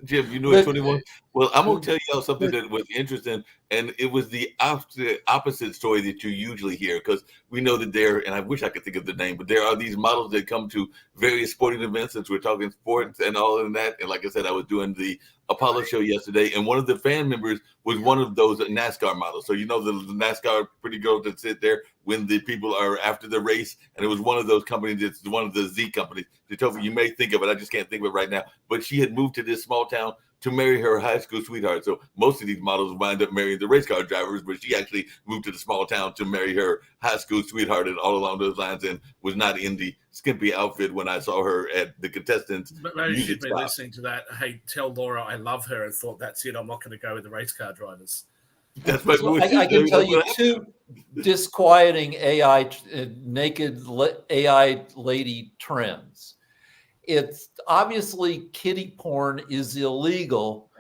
Jim. You knew at 21. Well, I'm gonna tell y'all something that was interesting, and it was the opposite story that you usually hear, because we know that and I wish I could think of the name, but there are these models that come to various sporting events, since we're talking sports and all of that. And like I said, I was doing the Apollo show yesterday, and one of the fan members was one of those NASCAR models. So the NASCAR pretty girls that sit there when the people are after the race, and it was one of those companies. It's one of the Z companies. You may think of it, I just can't think of it right now. But she had moved to this small town to marry her high school sweetheart. So most of these models wind up marrying the race car drivers, but she actually moved to the small town to marry her high school sweetheart, and all along those lines, and was not in the skimpy outfit when I saw her at the contestants.
But maybe she'd been listening to that, hey, tell Laura I love her, and thought, that's it, I'm not going to go with the race car drivers.
That's what
I can tell you 2 disquieting naked AI lady trends. It's obviously kiddie porn is illegal,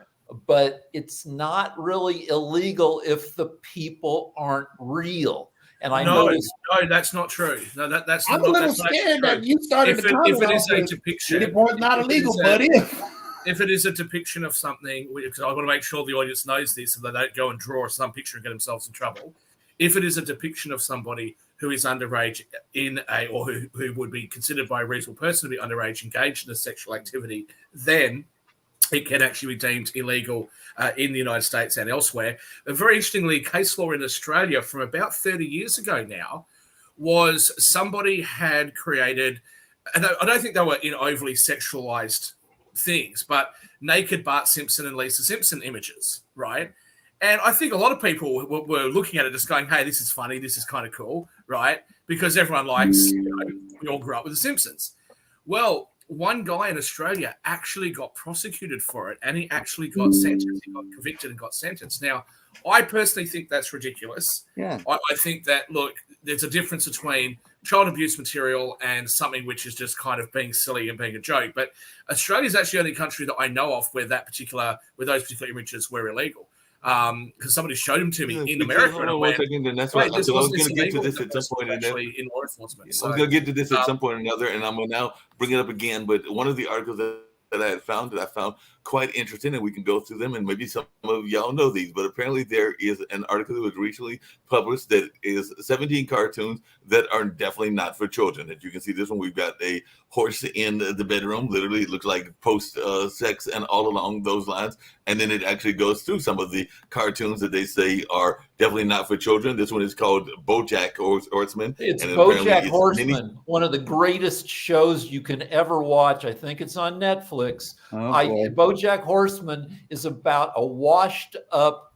but it's not really illegal if the people aren't real. And I
No,
noticed
no, that's not true. No, that's
I'm
not.
a little
That's not
scared
true.
that you started
If
the
it,
comment
if it
off
is a
with,
depiction,
Unicorn's not
if it
illegal,
is a-
but
if it is a depiction of something, because I want to make sure the audience knows this, so they don't go and draw some picture and get themselves in trouble. If it is a depiction of somebody who is underage or who would be considered by a reasonable person to be underage engaged in a sexual activity, then it can actually be deemed illegal in the United States and elsewhere. And very interestingly, case law in Australia from about 30 years ago now was somebody had created, and I don't think they were in overly sexualized things, but naked Bart Simpson and Lisa Simpson images, right? And I think a lot of people were looking at it just going, hey, this is funny, this is kind of cool, right? Because everyone likes, we all grew up with The Simpsons. Well, one guy in Australia actually got prosecuted for it, and he actually got sentenced. He got convicted and got sentenced. Now, I personally think that's ridiculous.
Yeah.
I think that, look, there's a difference between child abuse material and something which is just kind of being silly and being a joke. But Australia is actually the only country that I know of where those particular images were illegal. Because somebody showed them to me in America, and I went,
and that's why I was going to get to this at some point.
Actually, in law enforcement,
I was going to get to this at some point or another, and I'm going to now bring it up again. But one of the articles that I found quite interesting, and we can go through them, and maybe some of y'all know these, but apparently there is an article that was recently published that is 17 cartoons that are definitely not for children. As you can see, this one, we've got a horse in the bedroom. Literally, it looks like post-sex and all along those lines. And then it actually goes through some of the cartoons that they say are definitely not for children. This one is called BoJack Horseman.
it's
and
BoJack Horseman, one of the greatest shows you can ever watch. I think it's on Netflix.
Oh,
BoJack Horseman is about a washed-up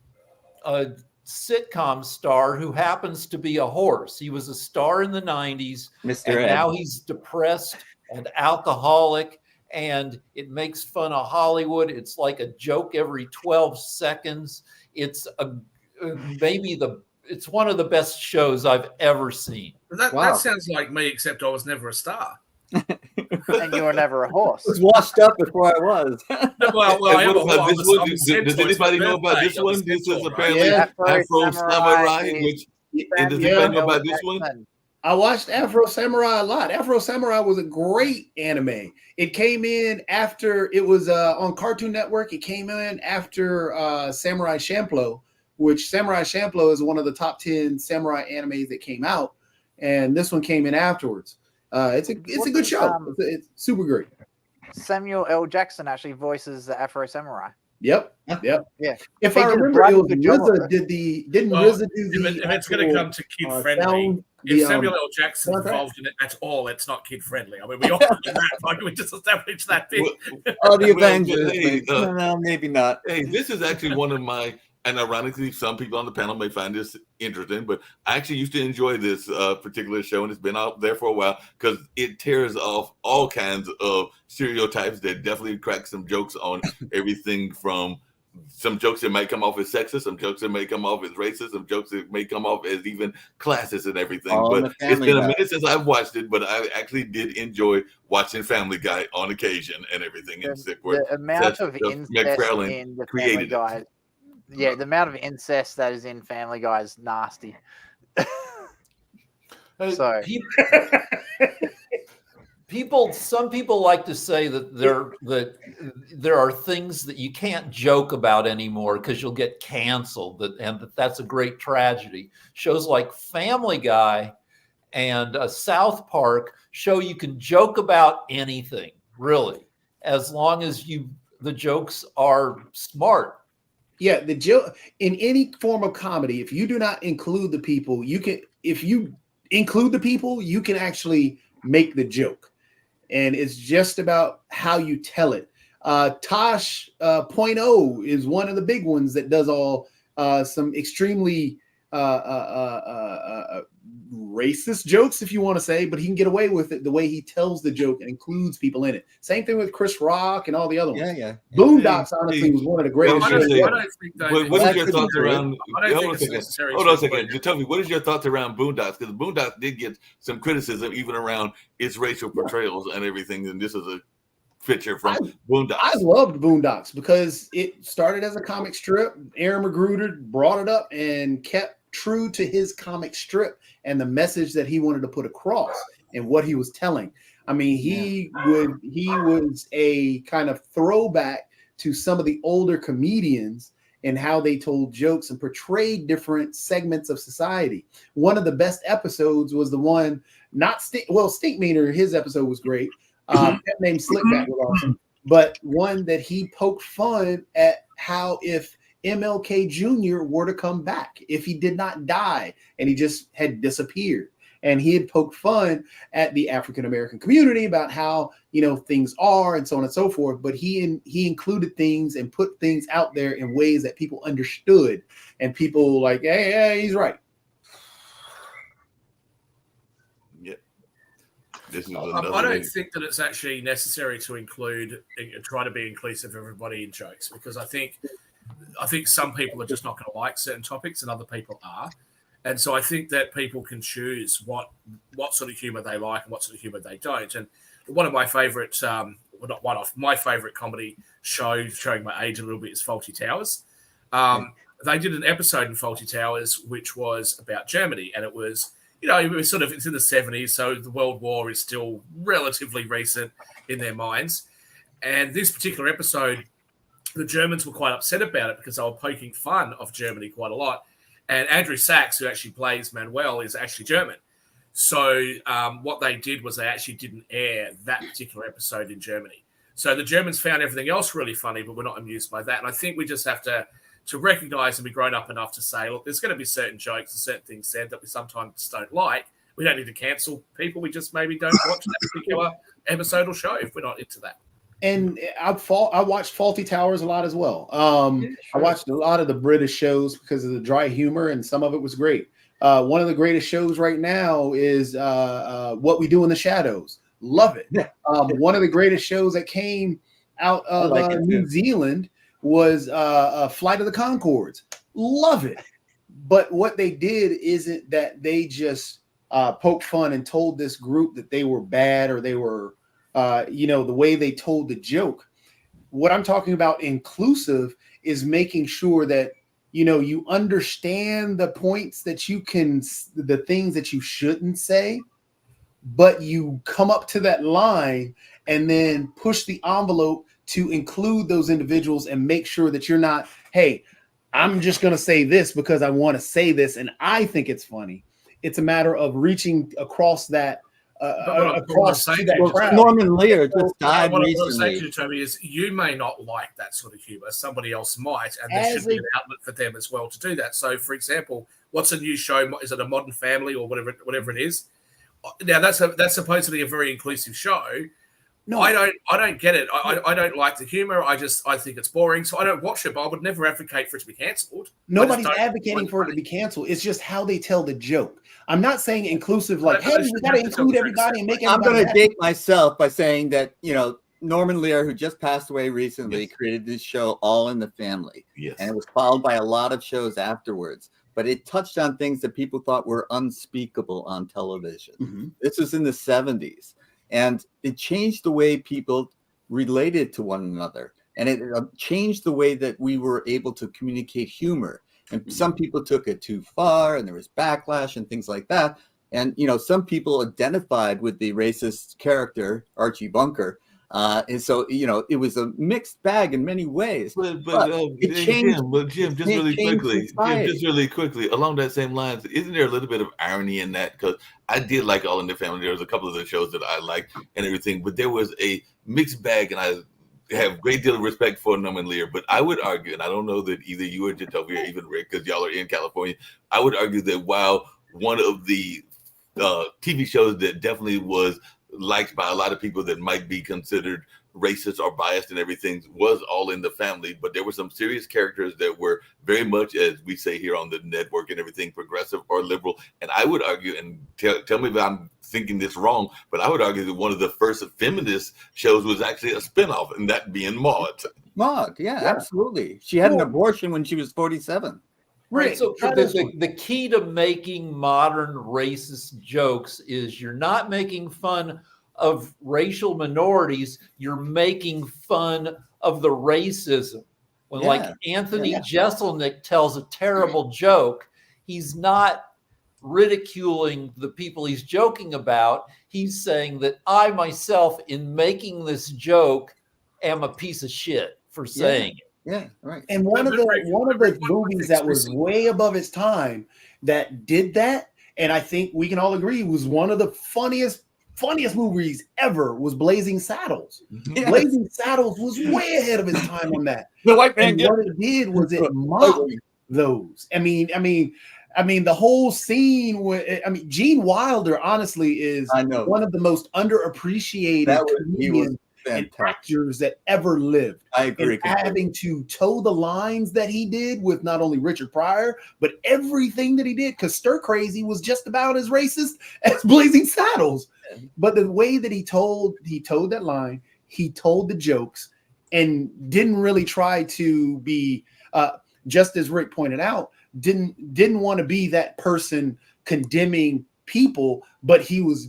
sitcom star who happens to be a horse. He was a star in the 90s,
Mr.
and
Ed.
now he's depressed and alcoholic, and it makes fun of Hollywood. It's like a joke every 12 seconds. It's it's one of the best shows I've ever seen.
That sounds like me, except I was never a star.
And you were never a horse.
I was washed up before I was.
Well, I am a
about
horse.
this one? Does anybody know about this one? This is apparently Afro Samurai, which does anybody know about this one?
I watched Afro Samurai a lot. Afro Samurai was a great anime. It came in after it was on Cartoon Network. It came in after Samurai Champloo, which Samurai Champloo is one of the top 10 samurai animes that came out, and this one came in afterwards. It's a good show. It's super great.
Samuel L. Jackson actually voices the Afro Samurai.
Yep.
Yeah.
If
He
I
did a
remember, it was
bloody good job of
RZA
it.
didn't RZA do the
If it's going to come to kid friendly,
sound,
if Samuel L. Jackson's
soundtrack?
involved in it at all, it's not kid friendly. I mean, we all know that. Like, we just established that bit.
Oh, the
Well,
Avengers.
hey,
No, maybe not.
Hey, this is actually one of my, and ironically, some people on the panel may find this interesting, but I actually used to enjoy this particular show, and it's been out there for a while because it tears off all kinds of stereotypes that definitely crack some jokes on everything from some jokes that might come off as sexist, some jokes that may come off as racist, some jokes that may come off as even classist and everything.
Oh,
but it's been a minute since I've watched it, but I actually did enjoy watching Family Guy on occasion and everything.
The amount of incest
McFarlane
in the Family
created it.
Guy, yeah, the amount of incest that is in Family Guy is nasty. So
some people like to say that there are things that you can't joke about anymore because you'll get canceled, and that's a great tragedy. Shows like Family Guy and South Park show you can joke about anything, really, as long as the jokes are smart.
Yeah, the joke in any form of comedy, if you do not include the people, if you include the people, you can actually make the joke. And it's just about how you tell it. Tosh .0 is one of the big ones that does all some extremely racist jokes, if you want to say, but he can get away with it the way he tells the joke and includes people in it. Same thing with Chris Rock and all the other ones.
Yeah.
Boondocks, honestly, was one of the greatest
I don't
shows.
think what is your thoughts around?
I don't
Hold
think
on a
it's
second.
necessary.
Hold on a second. Just tell me, what is your thoughts around Boondocks? Because Boondocks did get some criticism even around its racial portrayals and everything. And this is a picture from Boondocks.
I loved Boondocks because it started as a comic strip. Aaron Magruder brought it up and kept true to his comic strip and the message that he wanted to put across and what he was telling. I mean, he was a kind of throwback to some of the older comedians and how they told jokes and portrayed different segments of society. One of the best episodes was the one, Stink Meaner, his episode was great. Named Slickback was awesome. But one that he poked fun at how if MLK Jr. were to come back, if he did not die and he just had disappeared. And he had poked fun at the African-American community about how, things are and so on and so forth. But he included things and put things out there in ways that people understood. And people like, hey, he's right.
Yeah. This is
I don't think that it's actually necessary to try to be inclusive of everybody in jokes, because I think some people are just not going to like certain topics and other people are. And so I think that people can choose what sort of humor they like and what sort of humor they don't. And one of my favorite, my favorite comedy show, showing my age a little bit, is Fawlty Towers. They did an episode in Fawlty Towers which was about Germany, and it was, it's in the 70s, so the World War is still relatively recent in their minds. And this particular episode, the Germans were quite upset about it because they were poking fun of Germany quite a lot. And Andrew Sachs, who actually plays Manuel, is actually German. So what they did was they actually didn't air that particular episode in Germany. So the Germans found everything else really funny, but we're not amused by that. And I think we just have to recognize and be grown up enough to say, look, there's going to be certain jokes and certain things said that we sometimes don't like. We don't need to cancel people. We just maybe don't watch that particular episode or show if we're not into that.
And I watched Fawlty Towers a lot as well. I watched a lot of the British shows because of the dry humor, and some of it was great. One of the greatest shows right now is What We Do in the Shadows. Love it. One of the greatest shows that came out of New Zealand was Flight of the Conchords. Love it. But what they did isn't that they just poked fun and told this group that they were bad or they were the way they told the joke. What I'm talking about inclusive is making sure that, you understand the points that the things that you shouldn't say, but you come up to that line and then push the envelope to include those individuals and make sure that you're not, hey, I'm just going to say this because I want to say this and I think it's funny. It's a matter of reaching across that
Norman Lear just died
what
recently.
What I'm saying to you, Toby, is you may not like that sort of humor. Somebody else might, and there should be an outlet for them as well to do that. So, for example, what's a new show? Is it a Modern Family or whatever it is? Now, that's supposedly a very inclusive show. No, I don't get it. I don't like the humor. I think it's boring, so I don't watch it. But I would never advocate for it to be cancelled.
Nobody's advocating for it to be cancelled. It's just how they tell the joke. I'm not saying inclusive like, hey, we got to include everybody and make everybody.
I'm going to date myself by saying that Norman Lear, who just passed away recently, created this show All in the Family.
Yes,
and it was followed by a lot of shows afterwards. But it touched on things that people thought were unspeakable on television. Mm-hmm. This was in the 70s. And it changed the way people related to one another. And it changed the way that we were able to communicate humor. And some people took it too far, and there was backlash and things like that. And, some people identified with the racist character, Archie Bunker. And so, it was a mixed bag in many ways.
But it changed. Jim, just really quickly, along that same lines, isn't there a little bit of irony in that? Because I did like All in the Family. There was a couple of the shows that I liked and everything, but there was a mixed bag, and I have a great deal of respect for Norman Lear. But I would argue, and I don't know that either you or Jacoby or even Rick, because y'all are in California, I would argue that while one of the TV shows that definitely was liked by a lot of people that might be considered racist or biased and everything was All in the Family, but there were some serious characters that were very much, as we say here on the network and everything, progressive or liberal. And I would argue, and tell me if I'm thinking this wrong, but I would argue that one of the first feminist shows was actually a spinoff, and that being Maude.
Maude, yeah, absolutely. She had an abortion when she was 47.
Right. So the key to making modern racist jokes is you're not making fun of racial minorities, you're making fun of the racism. When like Anthony Jeselnik tells a terrible joke, he's not ridiculing the people he's joking about. He's saying that I myself, in making this joke, am a piece of shit for saying it.
Yeah, right.
And one of the movies that was way above its time that did that, and I think we can all agree was one of the funniest movies ever, was Blazing Saddles.
Yes.
Blazing Saddles was way ahead of its time on that.
The white man.
And what it did was it mocked those. I mean, the whole scene with, Gene Wilder honestly is one of the most underappreciated comedians and actors that ever lived.
I agree.
And having to toe the lines that he did with not only Richard Pryor, but everything that he did, because Stir Crazy was just about as racist as Blazing Saddles. But the way that he told that line, he told the jokes, and didn't really try to be, just as Rick pointed out, didn't want to be that person condemning people, but he was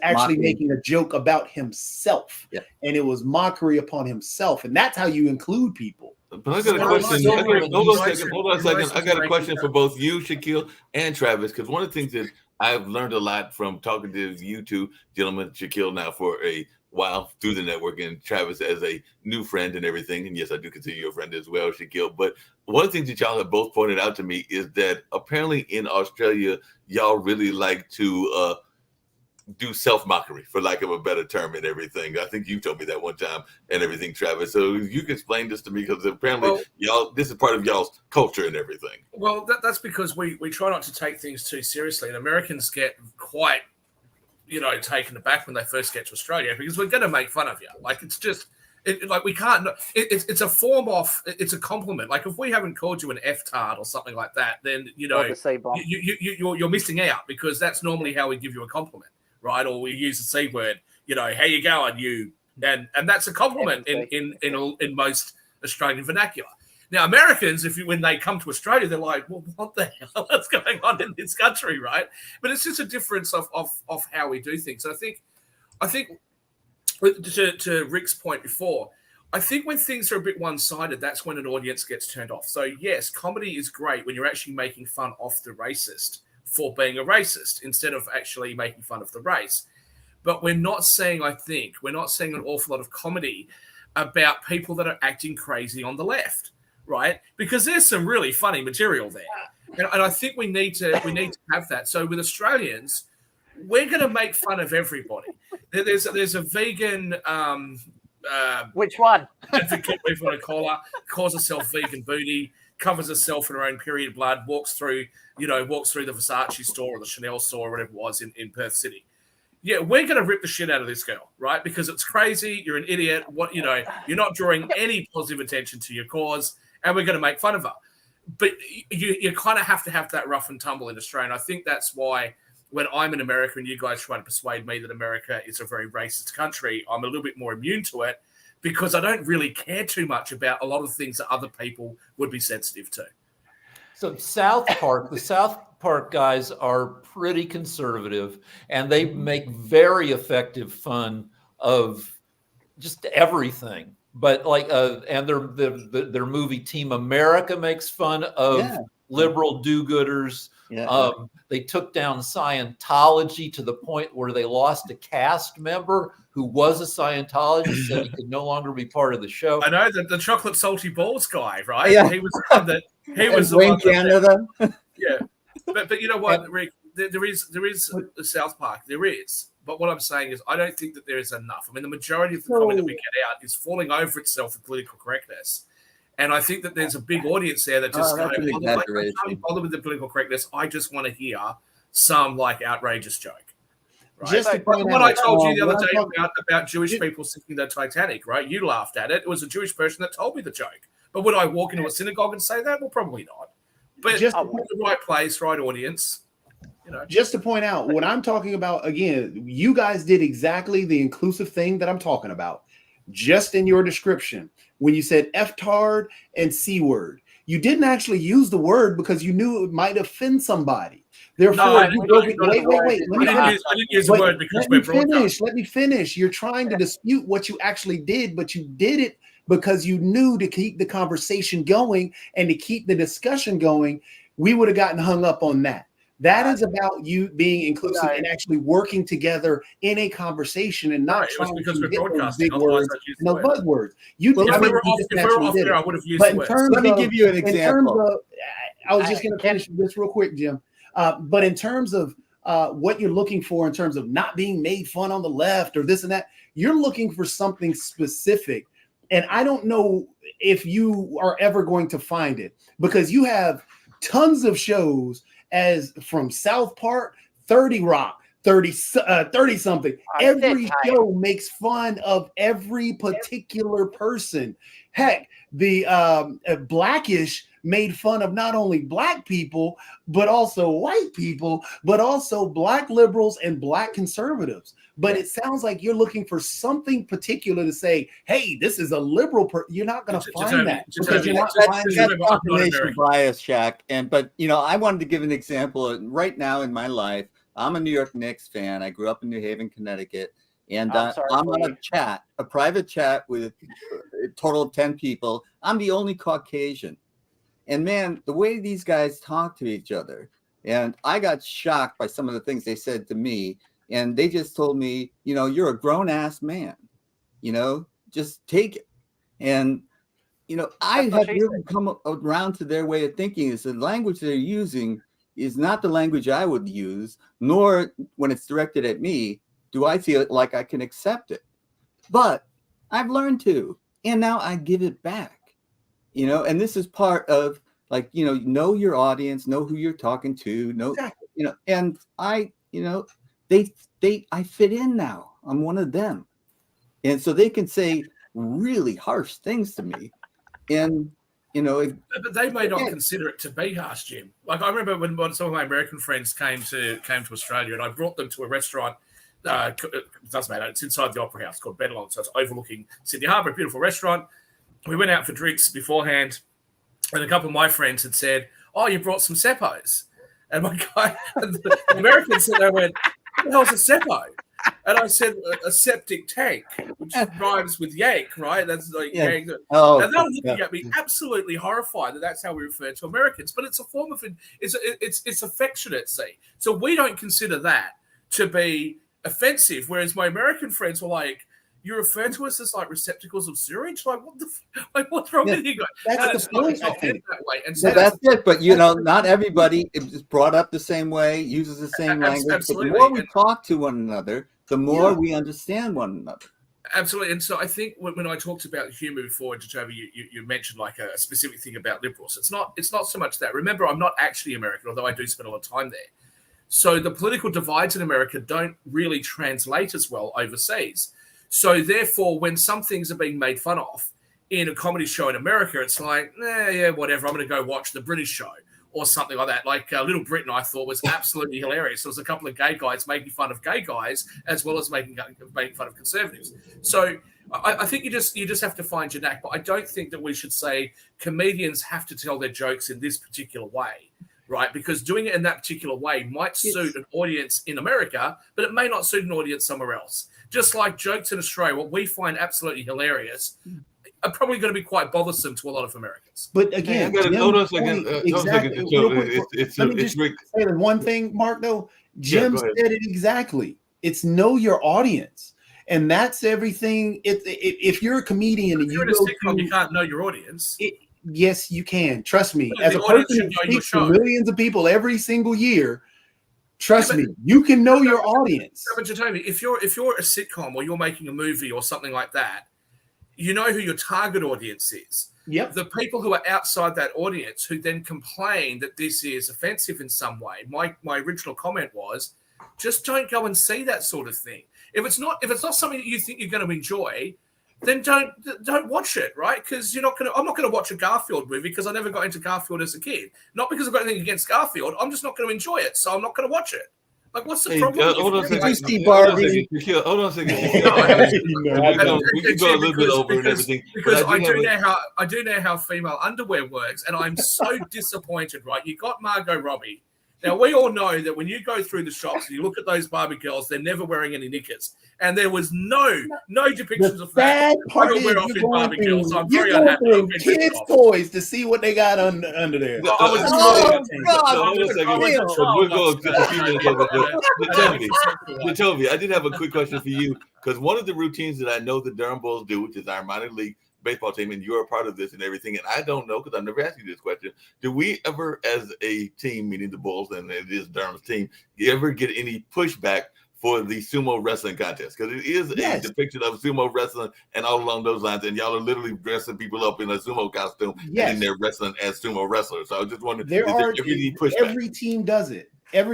actually making a joke about himself, and it was mockery upon himself, and that's how you include people.
But I got a question. Hold on a second. I got a question for both you, Shaquille, and Travis, because one of the things that I've learned a lot from talking to you two gentlemen, Shaquille now for a while through the network, and Travis as a new friend and everything. And yes, I do consider you a friend as well, Shaquille. But one of the things that y'all have both pointed out to me is that apparently in Australia, y'all really like to do self-mockery, for lack of a better term, and everything. I think you told me that one time and everything, Travis. So you can explain this to me, because apparently this is part of y'all's culture and everything.
Well, that's because we try not to take things too seriously, and Americans get quite, taken aback when they first get to Australia, because we're going to make fun of you. Like, it's just, we can't. It's a form of, it's a compliment. Like, if we haven't called you an F-tard or something like that, then you're missing out, because that's normally how we give you a compliment. Right, or we use the C word, how you going, you, and that's a compliment in most Australian vernacular. Now, Americans, when they come to Australia, they're like, well, what the hell is going on in this country, right? But it's just a difference of how we do things. I think to Rick's point before, I think when things are a bit one-sided, that's when an audience gets turned off. So yes, comedy is great when you're actually making fun of the racist for being a racist, instead of actually making fun of the race. But we're not seeing an awful lot of comedy about people that are acting crazy on the left, right? Because there's some really funny material there. And I think we need to have that. So with Australians, we're going to make fun of everybody. There's a vegan
which one?
advocate, whatever you want to call her, calls herself Vegan Booty, covers herself in her own period blood, walks through the Versace store or the Chanel store or whatever it was in Perth City. Yeah, we're going to rip the shit out of this girl, right? Because it's crazy. You're an idiot. You're not drawing any positive attention to your cause, and we're going to make fun of her. But you kind of have to have that rough and tumble in Australia. And I think that's why when I'm in America and you guys try to persuade me that America is a very racist country, I'm a little bit more immune to it, because I don't really care too much about a lot of things that other people would be sensitive to.
So the South Park guys are pretty conservative, and they make very effective fun of just everything. But and their movie Team America makes fun of liberal do-gooders. Yeah. They took down Scientology to the point where they lost a cast member who was a Scientologist, said he could no longer be part of the show.
I know the chocolate salty balls guy, right? Yeah. He was the one that
Canada.
Yeah, but you know what, Rick? There is the South Park. There is, but what I'm saying is, I don't think that there is enough. I mean, the majority of the comedy that we get out is falling over itself with political correctness. And I think that there's a big audience there that just can't bother with the political correctness. I just want to hear some outrageous joke. Right?
Just
what I told you the other day about Jewish people sinking the Titanic, right? You laughed at it. It was a Jewish person that told me the joke. But would I walk into a synagogue and say that? Well, probably not. But just the right place, right audience.
Just to point out, what I'm talking about, again, you guys did exactly the inclusive thing that I'm talking about. Just in your description, when you said F-tard and C-word, you didn't actually use the word because you knew it might offend somebody. Therefore, wait.
I didn't use the word because we're broadcast.
Let me finish. You're trying to dispute what you actually did, but you did it because you knew to keep the conversation going and to keep the discussion going. we would have gotten hung up on that. That is about you being inclusive and actually working together in a conversation and not trying
because
to
we're
get those
broadcasting.
big words and those buzzwords. You
Well,
did.
if we were
You
off,
just
if we were
naturally
off
did
there,
it.
I would have used
But
the
in
words.
terms
Let me
of,
give you an
in terms
example.
of, I was just going to finish this real quick, Jim. But in terms of what you're looking for, in terms of not being made fun on the left or this and that, you're looking for something specific. And I don't know if you are ever going to find it, because you have tons of shows, as from South Park, 30 Rock, 30 something. Every show makes fun of every particular person. Heck, the Blackish made fun of not only black people, but also white people, but also black liberals and black conservatives. But it sounds like you're looking for something particular to say, hey, this is a liberal. You're not going to find that.
Because that's confirmation bias, Shaq. But I wanted to give an example. Right now in my life, I'm a New York Knicks fan. I grew up in New Haven, Connecticut. And I'm on a private chat with a total of 10 people. I'm the only Caucasian. And man, the way these guys talk to each other, and I got shocked by some of the things they said to me. And they just told me, you're a grown ass man, just take it. And, I have really come around to their way of thinking is the language they're using is not the language I would use, nor when it's directed at me, do I feel like I can accept it. But I've learned to, and now I give it back, and this is part of know your audience, know who you're talking to, and I fit in now. I'm one of them. And so they can say really harsh things to me. And,
but they may not consider it to be harsh, Jim. Like I remember when some of my American friends came to Australia, and I brought them to a restaurant. It doesn't matter. It's inside the Opera House called Bennelong. So it's overlooking Sydney Harbour, a beautiful rrestaurant. We went out for drinks beforehand, and a couple of my friends had said, "Oh, you brought some Seppos." And my guy, the American said, "I went, what the hell's a Seppo?" And I said, a septic tank, which rhymes with yank, right? That's like yank. And they're looking at me absolutely horrified that that's how we refer to Americans. But it's a form of it's affectionate, see. So we don't consider that to be offensive, whereas my American friends were like, you refer to us as like receptacles of sewage? Like, what's wrong with you guys?
That's the point, I think.
That way. And so that's it. But, not everybody is brought up the same way, uses the same language. Absolutely. But the more we talk to one another, the more we understand one another.
Absolutely. And so I think when I talked about humor before, Jatovi, you mentioned like a specific thing about liberals. It's not so much that. Remember, I'm not actually American, although I do spend a lot of time there. So the political divides in America don't really translate as well overseas. So therefore, when some things are being made fun of in a comedy show in America, it's like, whatever, I'm going to go watch the British show or something like that. Like Little Britain, I thought was absolutely hilarious. There was a couple of gay guys making fun of gay guys as well as making fun of conservatives. So I think you just have to find your knack. But I don't think that we should say comedians have to tell their jokes in this particular way. Right, because doing it in that particular way might suit an audience in America, but it may not suit an audience somewhere else. Just like jokes in Australia, what we find absolutely hilarious are probably going to be quite bothersome to a lot of Americans.
But again,
hold on a second.
Exactly. Let me just say one thing, Mark. Though Jim said it exactly. It's know your audience, and that's everything. If you're a comedian and
you're in a sitcom, you can't know your audience.
Yes, you can. Trust me. As a person who speaks to millions of people every single year, trust me, you can know your audience.
But Jatovi, if you're a sitcom or you're making a movie or something like that, you know who your target audience is.
Yep.
The people who are outside that audience who then complain that this is offensive in some way. My original comment was, just don't go and see that sort of thing. If it's not something that you think you're going to enjoy, then don't watch it, right? Because I'm not going to watch a Garfield movie because I never got into Garfield as a kid. Not because I've got anything against Garfield. I'm just not going to enjoy it, so I'm not going to watch it. Like, what's the problem?
Hold on a second.
Did you see Barbie?
Hold on a second. We can go a little bit over and everything.
Because I do know how female underwear works, and I'm so disappointed, right? You got Margot Robbie, Now, we all know that when you go through the shops and you look at those Barbie girls, they're never wearing any knickers. And there was no depictions
The
of that.
sad part is
wear off
you're
in
going
Barbie girls.
through,
I'm
you're
very
going
unhappy.
through
I've been
kids'
off.
toys to see what they got under there.
No,
I was
so
trying
God.
hold on a second. We'll go just a few minutes over, but Jacoby, I did have a quick question for you, because one of the routines that I know the Durham Bulls do, which is our minor league baseball team, and you're a part of this and everything, and I don't know because I've never asked you this question. Do we ever, as a team, meaning the Bulls, and it is Durham's team, you ever get any pushback for the sumo wrestling contest? Because it is a depiction of sumo wrestling and all along those lines, and y'all are literally dressing people up in a sumo costume, and then they're wrestling as sumo wrestlers. So I was just wondering,
every team does it. And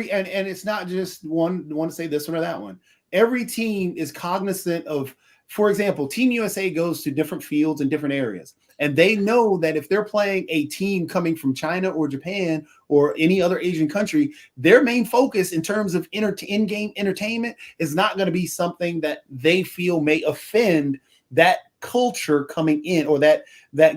it's not just one to say this one or that one. Every team is cognizant of, for example, Team USA goes to different fields in different areas, and they know that if they're playing a team coming from China or Japan or any other Asian country, their main focus in terms of in-game entertainment is not going to be something that they feel may offend that culture coming in, or that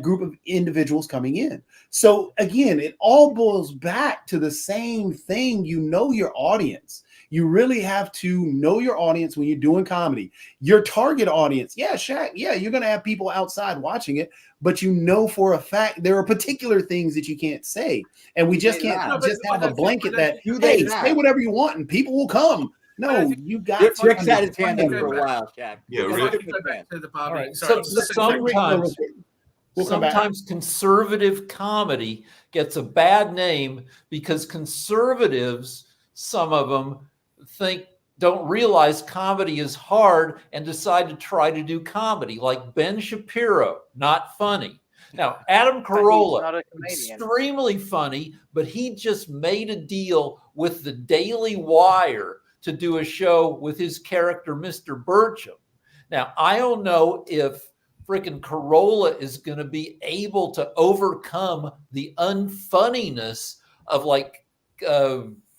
group of individuals coming in. So again, it all boils back to the same thing. You know your audience. You really have to know your audience when you're doing comedy. Your target audience, Shaq, you're going to have people outside watching it, but you know for a fact there are particular things that you can't say. And we just can't have a blanket that, hey, say whatever you want and people will come. No, you got to.
Rick's had his hand up for a while, Shaq.
Yeah,
Rick.
All right. So sometimes conservative comedy gets a bad name because conservatives, some of them, don't realize comedy is hard and decide to try to do comedy, like Ben Shapiro, not funny. Now, Adam Carolla, extremely funny, but he just made a deal with the Daily Wire to do a show with his character, Mr. Burcham. Now, I don't know if freaking Carolla is going to be able to overcome the unfunniness of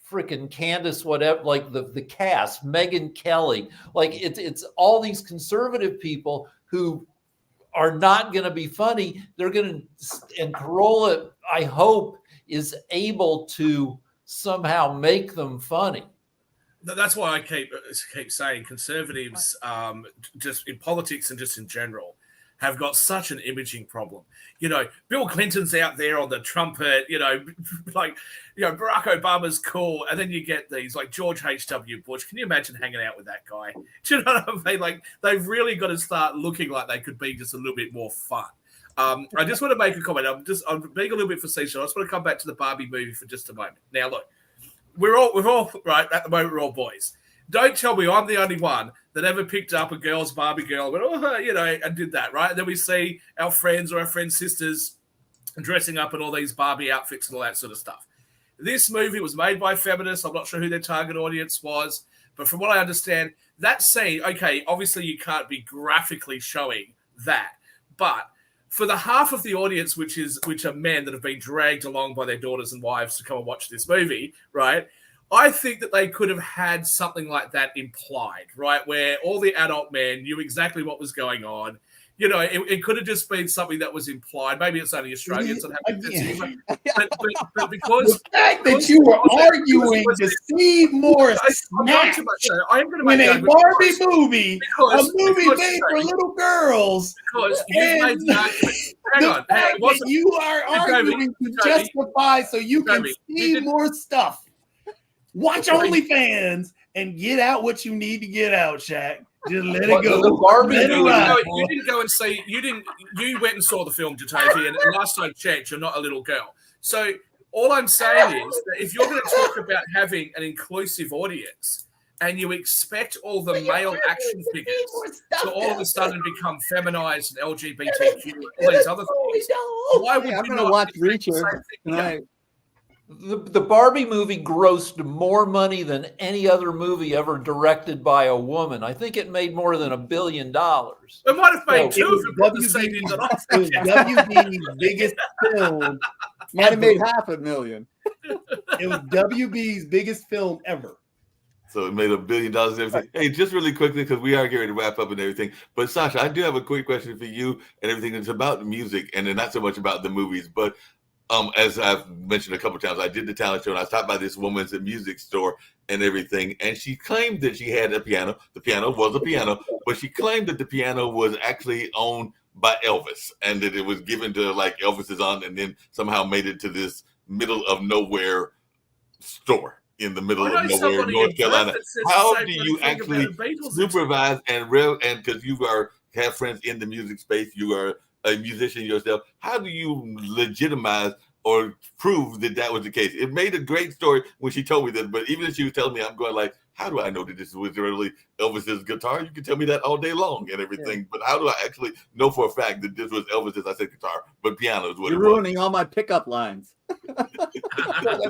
freaking Candace, whatever, like the cast, Megyn Kelly, like it's all these conservative people who are not going to be funny. They're going to, and Carolla, I hope, is able to somehow make them funny.
That's why I keep saying conservatives, just in politics and just in general, have got such an imaging problem. You know, Bill Clinton's out there on the trumpet, Barack Obama's cool. And then you get these like George H.W. Bush. Can you imagine hanging out with that guy? Do you know what I mean? Like, they've really got to start looking like they could be just a little bit more fun. I just want to make a comment. I'm being a little bit facetious. I just want to come back to the Barbie movie for just a moment. Now, look, we're all right at the moment. We're all boys. Don't tell me I'm the only one that ever picked up a girl's Barbie girl and did that, right? And then we see our friends or our friends' sisters dressing up in all these Barbie outfits and all that sort of stuff. This movie was made by feminists. I'm not sure who their target audience was, but from what I understand, that scene, okay, obviously you can't be graphically showing that, but for the half of the audience, which are men that have been dragged along by their daughters and wives to come and watch this movie, right? I think that they could have had something like that implied, right? Where all the adult men knew exactly what was going on. It could have just been something that was implied. Maybe it's only Australians that have but because
the fact that you were arguing to see more snacks in a Barbie movie, a movie made for little girls,
because you made the argument. Hang on,
you are arguing to justify so you can see more stuff. Watch OnlyFans and get out what you need to get out, Shaq. Just let it go.
The Barbie
you didn't go and see. You went and saw the film, Jatavi, and last I checked, you're not a little girl. So all I'm saying is that if you're going to talk about having an inclusive audience and you expect all the male action figures to all of a sudden become feminized and LGBTQ and all these other things, why would you not
watch Reacher tonight?
The Barbie movie grossed more money than any other movie ever directed by a woman. I think it made more than $1 billion.
It might have made two if it was the same in
WB's biggest film.
Might have made $500,000.
It was WB's biggest film ever.
So it made $1 billion and everything. Hey, just really quickly, because we are getting to wrap up and everything. But Sasha, I do have a quick question for you and everything. It's about the music and then not so much about the movies. But as I've mentioned a couple of times, I did the talent show and I stopped by this woman's music store and everything, and she claimed that she had a piano. The piano was a piano, but she claimed that the piano was actually owned by Elvis and that it was given to like Elvis's aunt, and then somehow made it to this middle of nowhere store in the middle of nowhere, North Carolina. How do you actually supervise and because you have friends in the music space, you are a musician yourself, how do you legitimize or prove that that was the case? It made a great story when she told me this, but even if she was telling me, I'm going like, how do I know that this was really Elvis's guitar? You can tell me that all day long and everything, yeah. But how do I actually know for a fact that this was Elvis's, I said guitar, but piano is what
You're ruining all my pickup lines.
I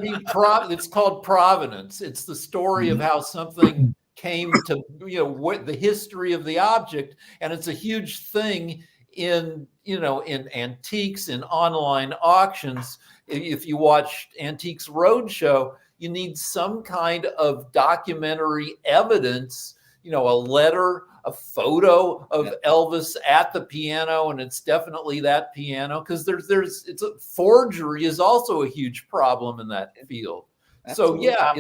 mean, it's called provenance. It's the story of how something came to, what the history of the object, and it's a huge thing in antiques, in online auctions. If you watch Antiques Roadshow, you need some kind of documentary evidence, a letter, a photo of Elvis at the piano, and it's definitely that piano, because forgery is also a huge problem in that field. Absolutely. So yeah,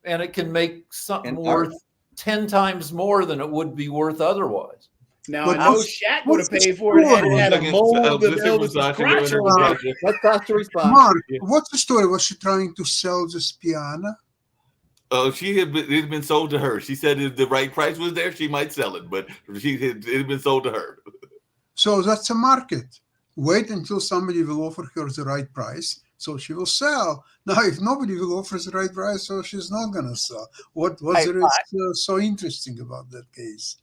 and it can make something worth 10 times more than it would be worth otherwise.
Now, I know Shaq would have paid for it and had a mold of Elvis's crotch on it.
Let's start to respond.
Mark, what's the story? Was she trying to sell this piano?
It had been sold to her. She said if the right price was there, she might sell it, but it had been sold to her.
So that's a market. Wait until somebody will offer her the right price, so she will sell. Now, if nobody will offer the right price, so she's not going to sell. What was so interesting about that case?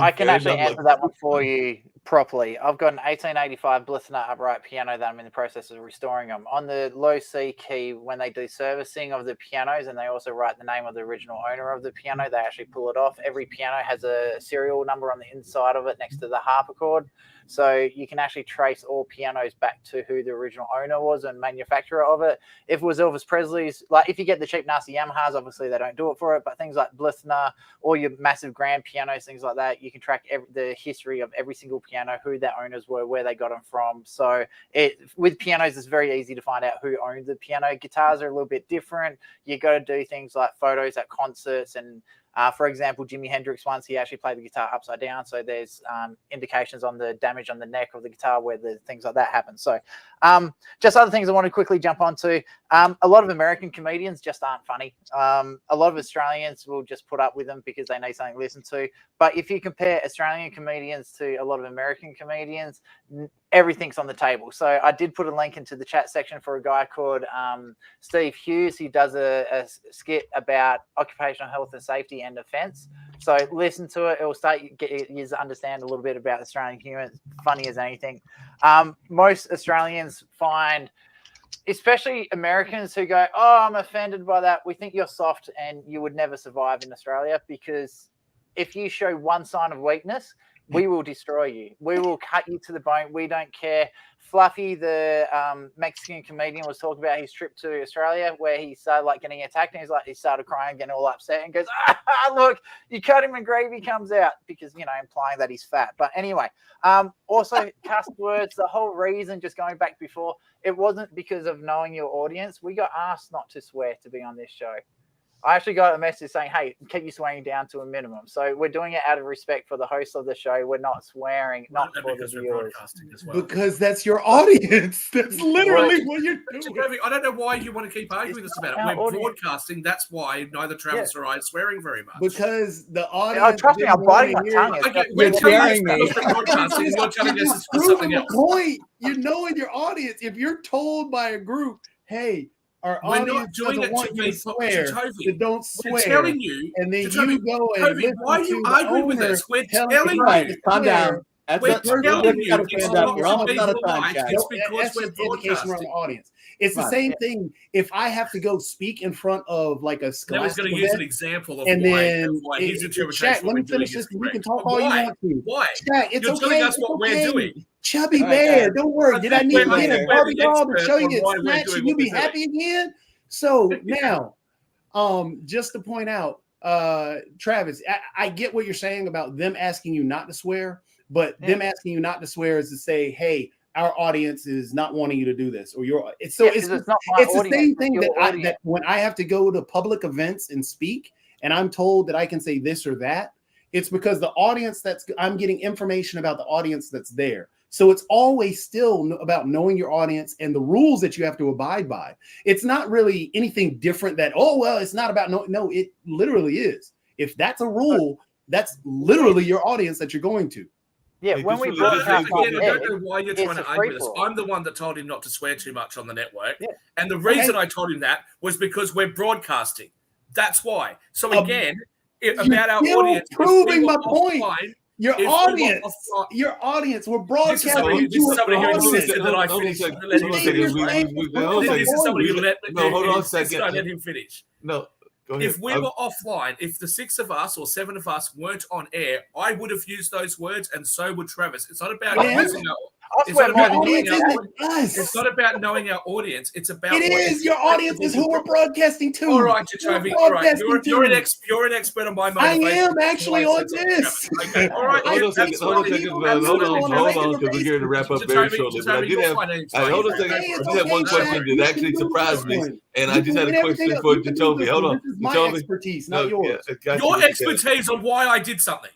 I can actually answer that one for you properly. I've got an 1885 Blissner upright piano that I'm in the process of restoring them. On the low C key, when they do servicing of the pianos, and they also write the name of the original owner of the piano, they actually pull it off. Every piano has a serial number on the inside of it next to the harpsichord. So you can actually trace all pianos back to who the original owner was and manufacturer of it. If it was Elvis Presley's, like if you get the cheap nasty Yamahas, obviously they don't do it for it, but things like Blissner or your massive grand pianos, things like that, you can track the history of every single piano, who their owners were, where they got them from. So with pianos, it's very easy to find out who owned the piano. Guitars are a little bit different. You got to do things like photos at concerts and for example, Jimi Hendrix once, he actually played the guitar upside down. So there's indications on the damage on the neck of the guitar where the things like that happen. So just other things I want to quickly jump onto. A lot of American comedians just aren't funny. A lot of Australians will just put up with them because they need something to listen to. But if you compare Australian comedians to a lot of American comedians, everything's on the table. So I did put a link into the chat section for a guy called Steve Hughes. He does a skit about occupational health and safety and defense. So listen to it. It will get you to understand a little bit about Australian humor. It's funny as anything. Most Australians find, especially Americans who go, oh, I'm offended by that. We think you're soft and you would never survive in Australia, because if you show one sign of weakness, we will destroy you. We will cut you to the bone. We don't care. Fluffy, the Mexican comedian, was talking about his trip to Australia where he started getting attacked, and he started crying, getting all upset, and goes, look, you cut him and gravy comes out, because, implying that he's fat. But anyway, also cuss words, the whole reason, just going back before, it wasn't because of knowing your audience. We got asked not to swear to be on this show. I actually got a message saying, hey, keep you swearing down to a minimum. So we're doing it out of respect for the host of the show. We're not swearing, not for the viewers.
Well. Because that's your audience. That's literally what you're doing.
I don't know why you want to keep arguing this about it. We're broadcasting. That's why neither Travis or I are swearing very much.
Because the audience...
trust me, I'm biting my tongue.
We're telling you broadcasting. You're telling us it's for something else.
Point. You know in your audience, if you're told by a group, hey, our audience doesn't want you to swear, so don't swear.
We're telling you,
and then you go and listen
why are you arguing with us? We're telling you.
Calm down.
We're telling you.
You're almost out of time, Jack.
It's because we're broadcasting.
Audience. It's the same thing. If I have to go speak in front of a scholastic
I was going to use an example of
why
his interpretation.
Let me finish this. We can talk all you want to.
Why?
Jack, it's
You're telling us what we're doing.
Chubby bear, don't worry. Did I need to get a Barbie doll to show you it's snatch and you'll be happy again? So now, just to point out, Travis, I get what you're saying about them asking you not to swear, but them asking you not to swear is to say, hey, our audience is not wanting you to do this, or it's
Yeah, 'cause it's not my
it's the
audience,
same
it's
thing
your
that
audience.
that when I have to go to public events and speak, and I'm told that I can say this or that. It's because the audience I'm getting information about the audience that's there. So it's always still about knowing your audience and the rules that you have to abide by. It's not really anything different that, oh, well, it's not about, no, it literally is. If that's a rule, that's literally your audience that you're going to.
Yeah,
Like,
when
this
we
was
broadcast
literally-
Again,
on
I
air,
don't know why you're
it's
trying
a
to argue this.
free-for-all.
I'm the one that told him not to swear too much on the network.
Yeah.
And the reason I told him that was because we're broadcasting. That's why. So again, about our
still
audience, if we
proving
were
my point.
offline,
Your
if we were
audience,
offline-
we're
This is
broadcasting
somebody
to an
who
audience.
insisted that I
Hold on a
finish.
second.
Let
Hold on a
him
second.
finish,
We-
right?
we- we- hold on a
This is
second.
somebody who let
No, hold on a
this guy
second.
let him finish.
No, go ahead.
If we were offline, if the 6 of us or 7 of us weren't on air, I would have used those words, and so would Travis. It's not about
Yeah.
using our.
I
It's
swear
not
more
about
than
Audience
you.
knowing
isn't us.
It's not about knowing our audience. It's about
It
what
is. Your audience is who we're broadcasting to.
All right,
We're
Jacoby. All right,
broadcasting
you're
to.
an expert on my
I
motivation.
am actually on
Okay,
this.
okay, all right.
Hold on a
that's
second. Hold on a
fine.
second.
I'm
Hold on,
still on a regular
because we're getting to wrap up
Jacoby,
very shortly. But I
Jacoby,
did
you're
have.
fine.
All right, hold on a second.
Hey,
I
it's
did have one
okay,
question
Chad.
that
You
actually
can do
surprised
this
me,
one.
and
You
I just
can
had
win
a
everything
question
else.
for
You can do
Jacoby.
this
Hold
one.
on,
This is my
Jacoby.
expertise,
No,
not yours.
yeah, got
Your
you.
expertise on why I did something.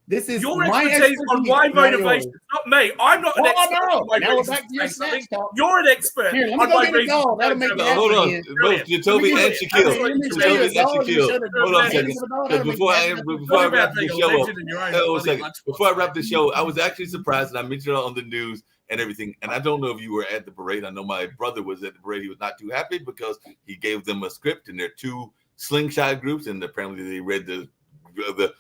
This is
Your
my
expertise on why
not yours.
motivation. Not me. I'm not an
Well,
expert
no.
on why
Now we're
reasons
back to your
to say something.
snatch talk.
You're an expert
Here, let me
on
go
why
get a
reasons
dog.
to
That'll
say
make you
something.
happy.
Hold on,
again.
both
Brilliant.
Jacoby
Brilliant.
and Shaquille.
That's what you
Let me
say.
show you a
Jacoby and
dog. Let me
Shaquille.
show the
Hold on a
dog.
second.
Let me show the dog.
Because
That'll make
before
you
I
happy.
before I
Talk
wrap
about
the
being a
show up,
legend in your own
hold on a
bloody
second.
lunchbox,
Before I wrap
mate.
the show, I was actually surprised, and I mentioned it on the news and everything. And I don't know if you were at the parade. I know my brother was at the parade. He was not too happy because he gave them a script, and there are 2 slingshot groups, and apparently they read the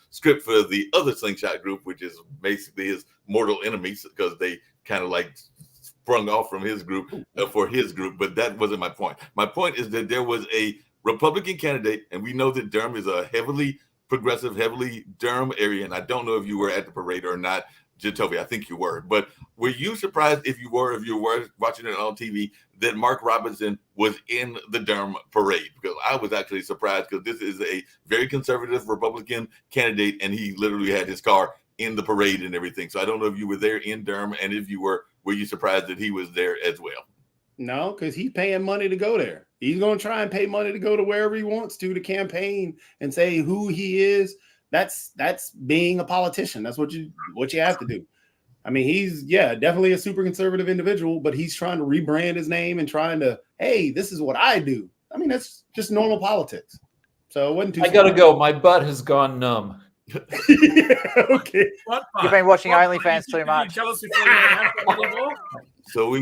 script for the other slingshot group, which is basically his mortal enemies, because they kind of like sprung off from his group for his group. But that wasn't my point. My point is that there was a Republican candidate, and we know that Durham is a heavily progressive, heavily Durham area. And I don't know if you were at the parade or not, Jacoby. I think you were. But were you surprised if you were watching it on TV, that Mark Robinson was in the Durham parade? Because I was actually surprised, because this is a very conservative Republican candidate, and he literally had his car in the parade and everything. So I don't know if you were there in Durham, and if you were you surprised that he was there as well?
No, because he's paying money to go there. He's going to try and pay money to go to wherever he wants to campaign and say who he is. That's being a politician. That's what you have to do. I mean, he's definitely a super conservative individual, but he's trying to rebrand his name and trying to, hey, this is what I do. I mean, that's just normal politics. So it wasn't too.
I gotta go. My butt has gone numb.
Okay.
What
You've been watching
What
OnlyFans too
you
much.
jealous before you have that anymore?
So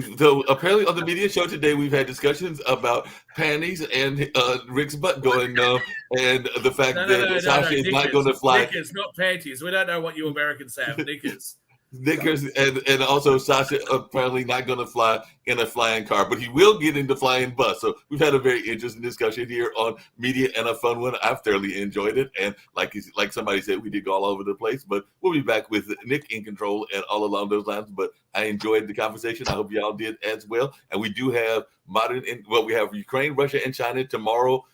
apparently on the media show today, we've had discussions about panties and Rick's butt going numb, and the fact that Sasha is not going to fly.
Knickers, not panties. We don't know what you Americans have. Knickers.
Knickers, and also Sasha apparently not going to fly in a flying car, but he will get in the flying bus. So we've had a very interesting discussion here on media, and a fun one. I've thoroughly enjoyed it, and like somebody said, we did go all over the place, but we'll be back with Nick in control and all along those lines. But I enjoyed the conversation. I hope y'all did as well. And we do have we have Ukraine, Russia, and China tomorrow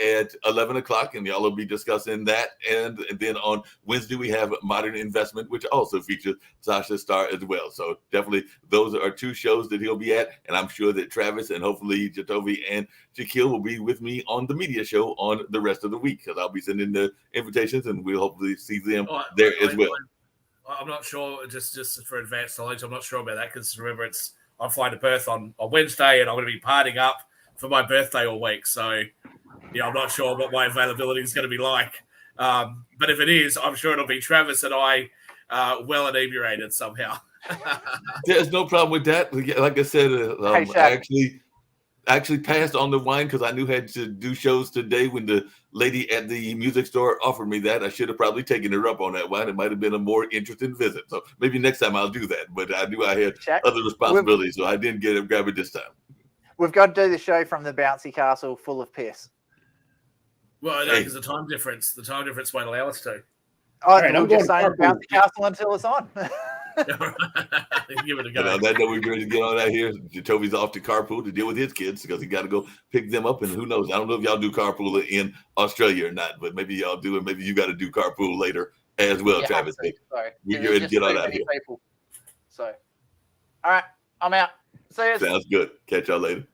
at 11 o'clock, and y'all will be discussing that. And then on Wednesday, we have Modern Investment, which also features Sasha Starr as well. So definitely those are 2 shows that he'll be at. And I'm sure that Travis and hopefully Jacoby and Shaquille will be with me on the media show on the rest of the week, because I'll be sending the invitations, and we'll hopefully see them there as well.
I'm not sure, just for advanced knowledge, I'm not sure about that, because remember, I'm flying to Perth on Wednesday, and I'm going to be partying up for my birthday all week. So I'm not sure what my availability is going to be like. But if it is, I'm sure it'll be Travis and I well inebriated somehow.
There's no problem with that. Like I said,
Hey, Shaq.
I actually passed on the wine because I knew I had to do shows today. When the lady at the music store offered me that, I should have probably taken her up on that wine. It might have been a more interesting visit. So maybe next time I'll do that. But I knew I had
Shaq,
other responsibilities, so I didn't grab it this time.
we've got to do the show from the bouncy castle full of piss.
Well, no, because the time difference won't allow us to.
Oh,
right, I'm
we're just
going
saying
carpool.
bouncy castle until it's on.
Give it a
And
go.
on that note, we're going to get on out here. Jacoby's off to carpool to deal with his kids, because he got to go pick them up. And who knows? I don't know if y'all do carpool in Australia or not, but maybe y'all do, and maybe you got to do carpool later as well,
You
Travis.
have to, so
We're
there's
going to
just
get
too
on out
many
here.
people. So, all right, I'm out. See you.
Sounds good. Catch y'all later.